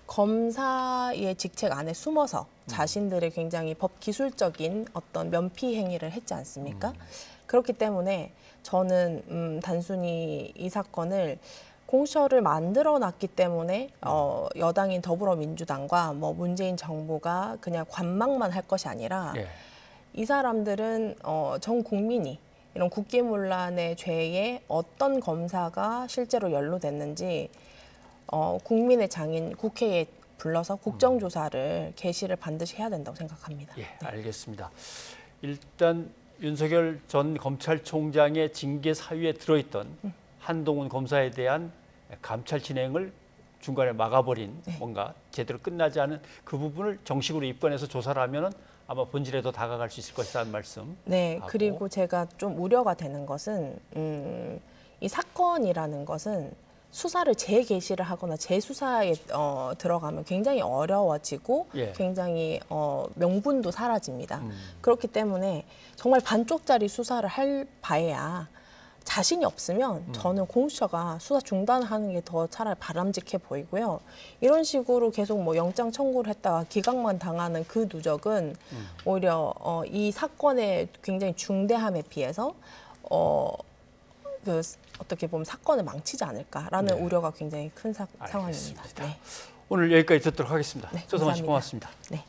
Speaker 8: 검사의 직책 안에 숨어서 자신들의 굉장히 법기술적인 어떤 면피 행위를 했지 않습니까? 그렇기 때문에 저는 단순히 이 사건을 공수처를 만들어놨기 때문에 여당인 더불어민주당과 뭐 문재인 정부가 그냥 관망만 할 것이 아니라 이 사람들은 전 국민이 이런 국기문란의 죄에 어떤 검사가 실제로 연루됐는지 국민의 장인 국회에 불러서 국정조사를 개시를 반드시 해야 된다고 생각합니다.
Speaker 1: 예, 알겠습니다. 일단 윤석열 전 검찰총장의 징계 사유에 들어있던 한동훈 검사에 대한 감찰 진행을 중간에 막아버린 뭔가 제대로 끝나지 않은 그 부분을 정식으로 입건해서 조사를 하면은 아마 본질에 더 다가갈 수 있을 것이라는 말씀.
Speaker 8: 네,
Speaker 1: 하고.
Speaker 8: 그리고 제가 좀 우려가 되는 것은 이 사건이라는 것은 수사를 재개시를 하거나 재수사에 들어가면 굉장히 어려워지고 굉장히 명분도 사라집니다. 그렇기 때문에 정말 반쪽짜리 수사를 할 바에야 자신이 없으면 저는 공수처가 수사 중단하는 게 더 차라리 바람직해 보이고요. 이런 식으로 계속 뭐 영장 청구를 했다가 기각만 당하는 그 누적은 오히려 이 사건의 굉장히 중대함에 비해서 어떻게 보면 사건을 망치지 않을까라는 우려가 굉장히 큰 상황입니다. 네.
Speaker 1: 오늘 여기까지 듣도록 하겠습니다.
Speaker 8: 네,
Speaker 1: 조성원 씨
Speaker 8: 감사합니다.
Speaker 1: 고맙습니다.
Speaker 8: 네.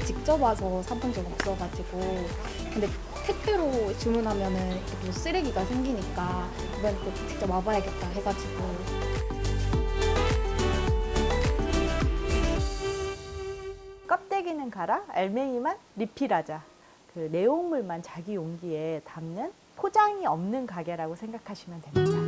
Speaker 6: 직접 와서 사본 적 없어가지고 근데 택배로 주문하면은 또 쓰레기가 생기니까 이번에 또 직접 와봐야겠다 해가지고
Speaker 22: 껍데기는 가라, 알맹이만 리필하자. 그 내용물만 자기 용기에 담는 포장이 없는 가게라고 생각하시면 됩니다.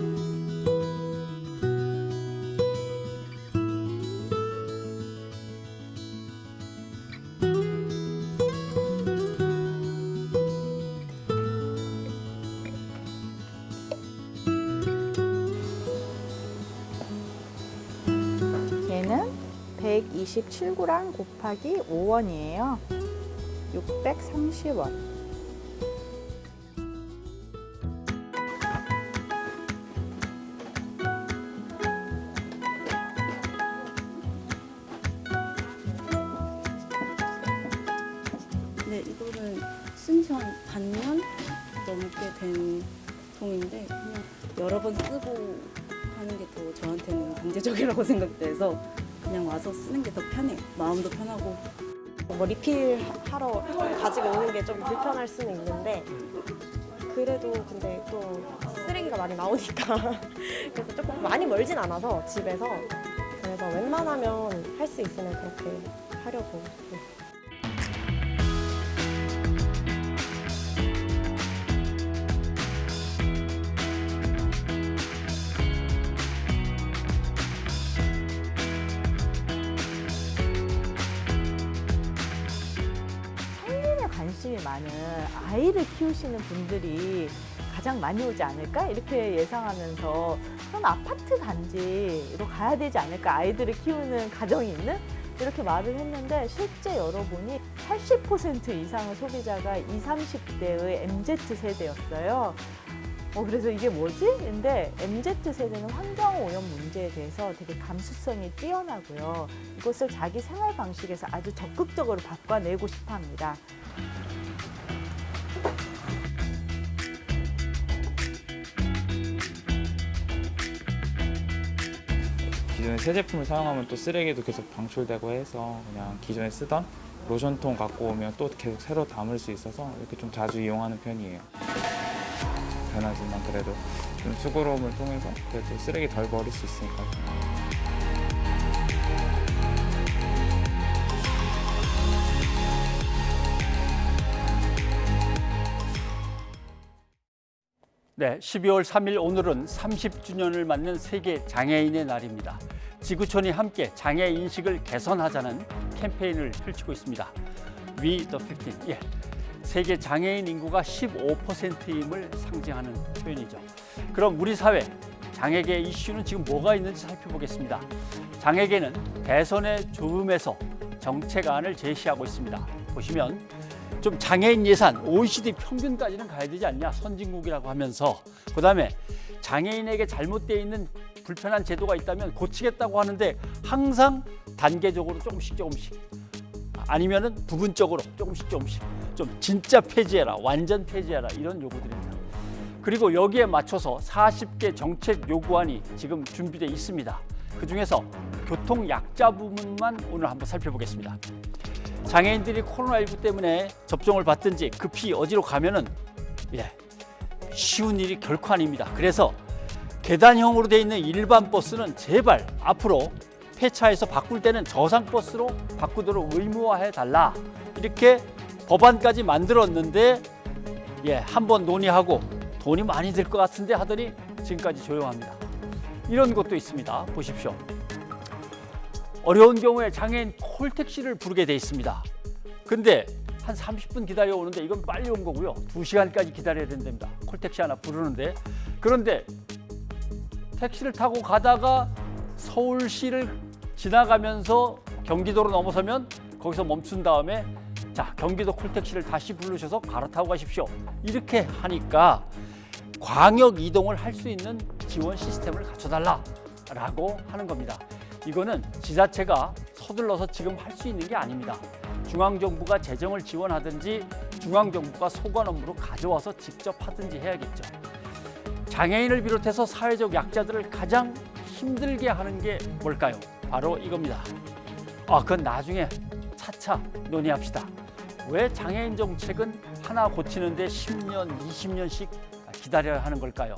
Speaker 22: 얘는 127g 곱하기 5원이에요. 630원.
Speaker 23: 네, 이거를 쓴 지 한 반년 넘게 된 통인데 그냥 여러 번 쓰고 하는 게 더 저한테는 강제적이라고 생각돼서 그냥 와서 쓰는 게 더 편해요. 마음도 편하고.
Speaker 24: 뭐 리필하러 가지고 오는 게 좀 불편할 수는 있는데 그래도 근데 또 쓰레기가 많이 나오니까 그래서 조금 많이 멀진 않아서 집에서 그래서 웬만하면 할 수 있으면 그렇게 하려고.
Speaker 22: 관심이 많은 아이를 키우시는 분들이 가장 많이 오지 않을까 이렇게 예상하면서 그럼 아파트 단지로 가야 되지 않을까 아이들을 키우는 가정이 있는 이렇게 말을 했는데 실제 열어보니 80% 이상의 소비자가 20, 30대의 MZ세대였어요. 그래서 이게 뭐지? 근데 MZ세대는 환경오염 문제에 대해서 되게 감수성이 뛰어나고요. 이것을 자기 생활 방식에서 아주 적극적으로 바꿔내고 싶어 합니다.
Speaker 25: 기존에 새 제품을 사용하면 또 쓰레기도 계속 방출되고 해서 그냥 기존에 쓰던 로션통 갖고 오면 또 계속 새로 담을 수 있어서 이렇게 좀 자주 이용하는 편이에요. 변하지만 그래도 좀 수고로움을 통해서 그래도 쓰레기 덜 버릴 수 있으니까.
Speaker 1: 네, 12월 3일 오늘은 30주년을 맞는 세계 장애인의 날입니다. 지구촌이 함께 장애 인식을 개선하자는 캠페인을 펼치고 있습니다. We the 15. 예. 세계 장애인 인구가 15%임을 상징하는 표현이죠. 그럼 우리 사회 장애계 이슈는 지금 뭐가 있는지 살펴보겠습니다. 장애계는 대선의 조음에서 정책안을 제시하고 있습니다. 보시면 좀 장애인 예산 OECD 평균까지는 가야 되지 않냐, 선진국이라고 하면서 그다음에 장애인에게 잘못되어 있는 불편한 제도가 있다면 고치겠다고 하는데 항상 단계적으로 조금씩 아니면은 부분적으로 조금씩 좀 진짜 폐지해라, 완전 폐지해라 이런 요구들입니다. 그리고 여기에 맞춰서 40개 정책 요구안이 지금 준비되어 있습니다. 그중에서 교통약자 부분만 오늘 한번 살펴보겠습니다. 장애인들이 코로나19 때문에 접종을 받든지 급히 어디로 가면은 쉬운 일이 결코 아닙니다. 그래서 계단형으로 되어 있는 일반 버스는 제발 앞으로 폐차해서 바꿀 때는 저상버스로 바꾸도록 의무화해달라. 이렇게 법안까지 만들었는데 한번 논의하고 돈이 많이 들 것 같은데 하더니 지금까지 조용합니다. 이런 것도 있습니다. 보십시오. 어려운 경우에 장애인 콜택시를 부르게 돼 있습니다. 근데 한 30분 기다려 오는데 이건 빨리 온 거고요. 2시간까지 기다려야 된답니다. 콜택시 하나 부르는데. 그런데 택시를 타고 가다가 서울시를 지나가면서 경기도로 넘어서면 거기서 멈춘 다음에 자, 경기도 콜택시를 다시 부르셔서 갈아타고 가십시오. 이렇게 하니까 광역 이동을 할 수 있는 지원 시스템을 갖춰달라라고 하는 겁니다. 이거는 지자체가 서둘러서 지금 할 수 있는 게 아닙니다. 중앙정부가 재정을 지원하든지 중앙정부가 소관 업무로 가져와서 직접 하든지 해야겠죠. 장애인을 비롯해서 사회적 약자들을 가장 힘들게 하는 게 뭘까요? 바로 이겁니다. 그건 나중에 차차 논의합시다. 왜 장애인 정책은 하나 고치는데 10년, 20년씩 기다려야 하는 걸까요?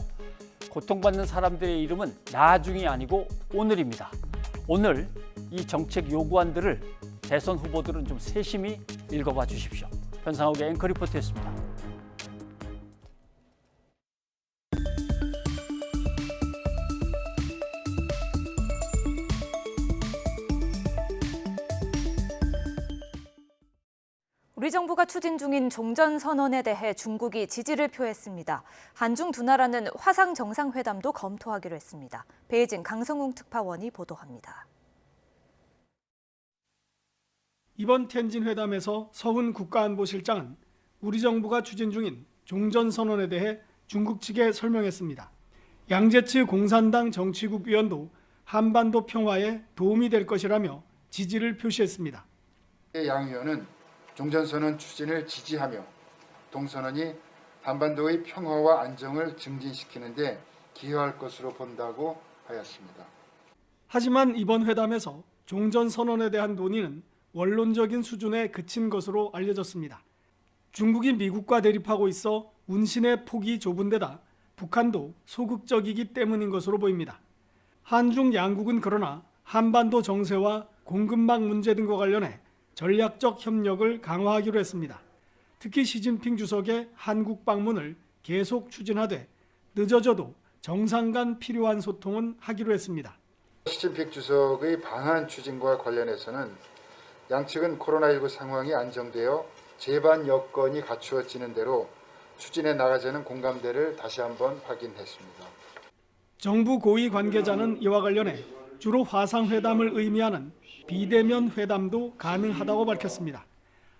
Speaker 1: 고통받는 사람들의 이름은 나중이 아니고 오늘입니다. 오늘 이 정책 요구안들을 대선 후보들은 좀 세심히 읽어봐 주십시오. 변상욱의 앵커 리포트였습니다.
Speaker 2: 우리 정부가 추진 중인 종전선언에 대해 중국이 지지를 표했습니다. 한중 두 나라는 화상 정상회담도 검토하기로 했습니다. 베이징 강성웅 특파원이 보도합니다.
Speaker 4: 이번 텐진 회담에서 서훈 국가안보실장은 우리 정부가 추진 중인 종전선언에 대해 중국 측에 설명했습니다. 양제츠 공산당 정치국 위원도 한반도 평화에 도움이 될 것이라며 지지를 표시했습니다.
Speaker 5: 양 위원은 종전선언 추진을 지지하며 동선언이 한반도의 평화와 안정을 증진시키는 데 기여할 것으로 본다고 하였습니다.
Speaker 4: 하지만 이번 회담에서 종전선언에 대한 논의는 원론적인 수준에 그친 것으로 알려졌습니다. 중국이 미국과 대립하고 있어 운신의 폭이 좁은 데다 북한도 소극적이기 때문인 것으로 보입니다. 한중 양국은 그러나 한반도 정세와 공급망 문제 등과 관련해 전략적 협력을 강화하기로 했습니다. 특히 시진핑 주석의 한국 방문을 계속 추진하되 늦어져도 정상 간 필요한 소통은 하기로 했습니다.
Speaker 5: 시진핑 주석의 방한 추진과 관련해서는 양측은 코로나19 상황이 안정되어 제반 여건이 갖추어지는 대로 추진해 나가자는 공감대를 다시 한번 확인했습니다.
Speaker 4: 정부 고위 관계자는 이와 관련해 주로 화상회담을 의미하는 비대면 회담도 가능하다고 밝혔습니다.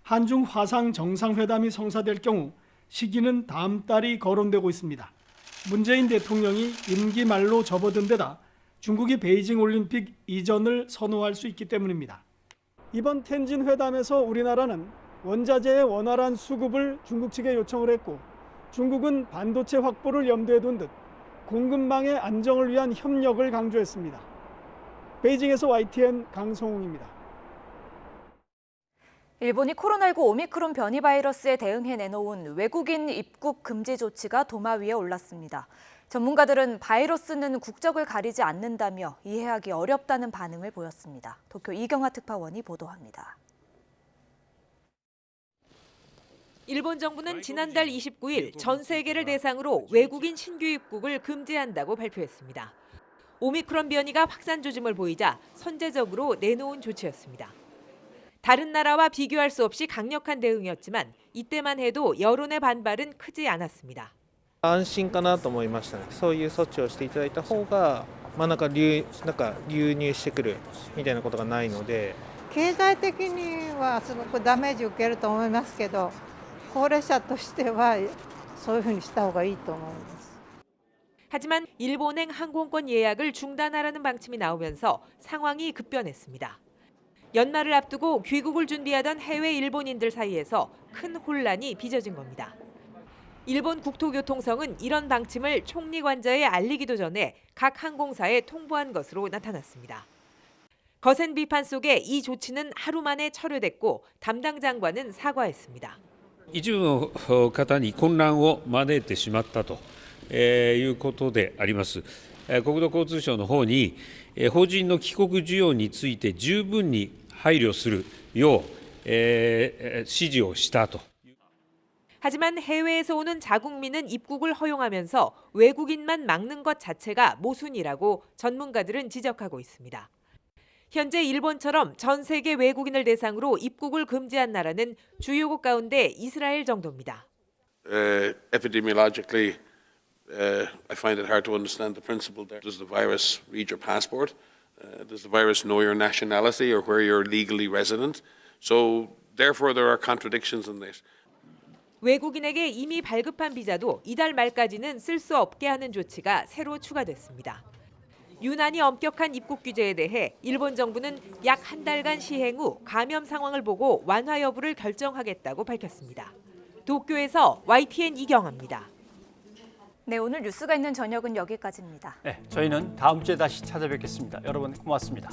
Speaker 4: 한중 화상 정상회담이 성사될 경우 시기는 다음 달이 거론되고 있습니다. 문재인 대통령이 임기 말로 접어든 데다 중국이 베이징 올림픽 이전을 선호할 수 있기 때문입니다. 이번 텐진 회담에서 우리나라는 원자재의 원활한 수급을 중국 측에 요청을 했고 중국은 반도체 확보를 염두에 둔 듯 공급망의 안정을 위한 협력을 강조했습니다. 베이징에서 YTN 강성웅입니다.
Speaker 2: 일본이 코로나19 오미크론 변이 바이러스에 대응해 내놓은 외국인 입국 금지 조치가 도마 위에 올랐습니다. 전문가들은 바이러스는 국적을 가리지 않는다며 이해하기 어렵다는 반응을 보였습니다. 도쿄 이경화 특파원이 보도합니다.
Speaker 9: 일본 정부는 지난달 29일 전 세계를 대상으로 외국인 신규 입국을 금지한다고 발표했습니다. 오미크론 변이가 확산 조짐을 보이자 선제적으로 내놓은 조치였습니다. 다른 나라와 비교할 수 없이 강력한 대응이었지만 이때만 해도 여론의 반발은 크지 않았습니다.
Speaker 10: 安心かなと思いましたね。そういう措置をしていただいた方が、流入してくるみたいなことがないので。
Speaker 13: 経済的にはすごくダメージを受けると思いますけど、高齢者としてはそういうふうにした方がいいと思います。
Speaker 9: 하지만 일본행 항공권 예약을 중단하라는 방침이 나오면서 상황이 급변했습니다. 연말을 앞두고 귀국을 준비하던 해외 일본인들 사이에서 큰 혼란이 빚어진 겁니다. 일본 국토교통성은 이런 방침을 총리 관저에 알리기도 전에 각 항공사에 통보한 것으로 나타났습니다. 거센 비판 속에 이 조치는 하루 만에 철회됐고 담당 장관은 사과했습니다.
Speaker 14: 一部の方に混乱を招いてしまったということであります。国土交通省の方に邦人の帰国需要について十分に配慮するよう指示をしたと。
Speaker 9: 하지만 해외에서 오는 자국민은 입국을 허용하면서 외국인만 막는 것 자체가 모순이라고 전문가들은 지적하고 있습니다. 현재 일본처럼 전 세계 외국인을 대상으로 입국을 금지한 나라는 주요국 가운데 이스라엘 정도입니다.
Speaker 15: Epidemiologically, I find it hard to understand the principle there. Does the virus read your passport? Does the virus know your nationality or where you're legally resident? So therefore there are contradictions in this.
Speaker 9: 외국인에게 이미 발급한 비자도 이달 말까지는 쓸 수 없게 하는 조치가 새로 추가됐습니다. 유난히 엄격한 입국 규제에 대해 일본 정부는 약 한 달간 시행 후 감염 상황을 보고 완화 여부를 결정하겠다고 밝혔습니다. 도쿄에서 YTN 이경아입니다.
Speaker 2: 네, 오늘 뉴스가 있는 저녁은 여기까지입니다.
Speaker 1: 네, 저희는 다음 주에 다시 찾아뵙겠습니다. 여러분 고맙습니다.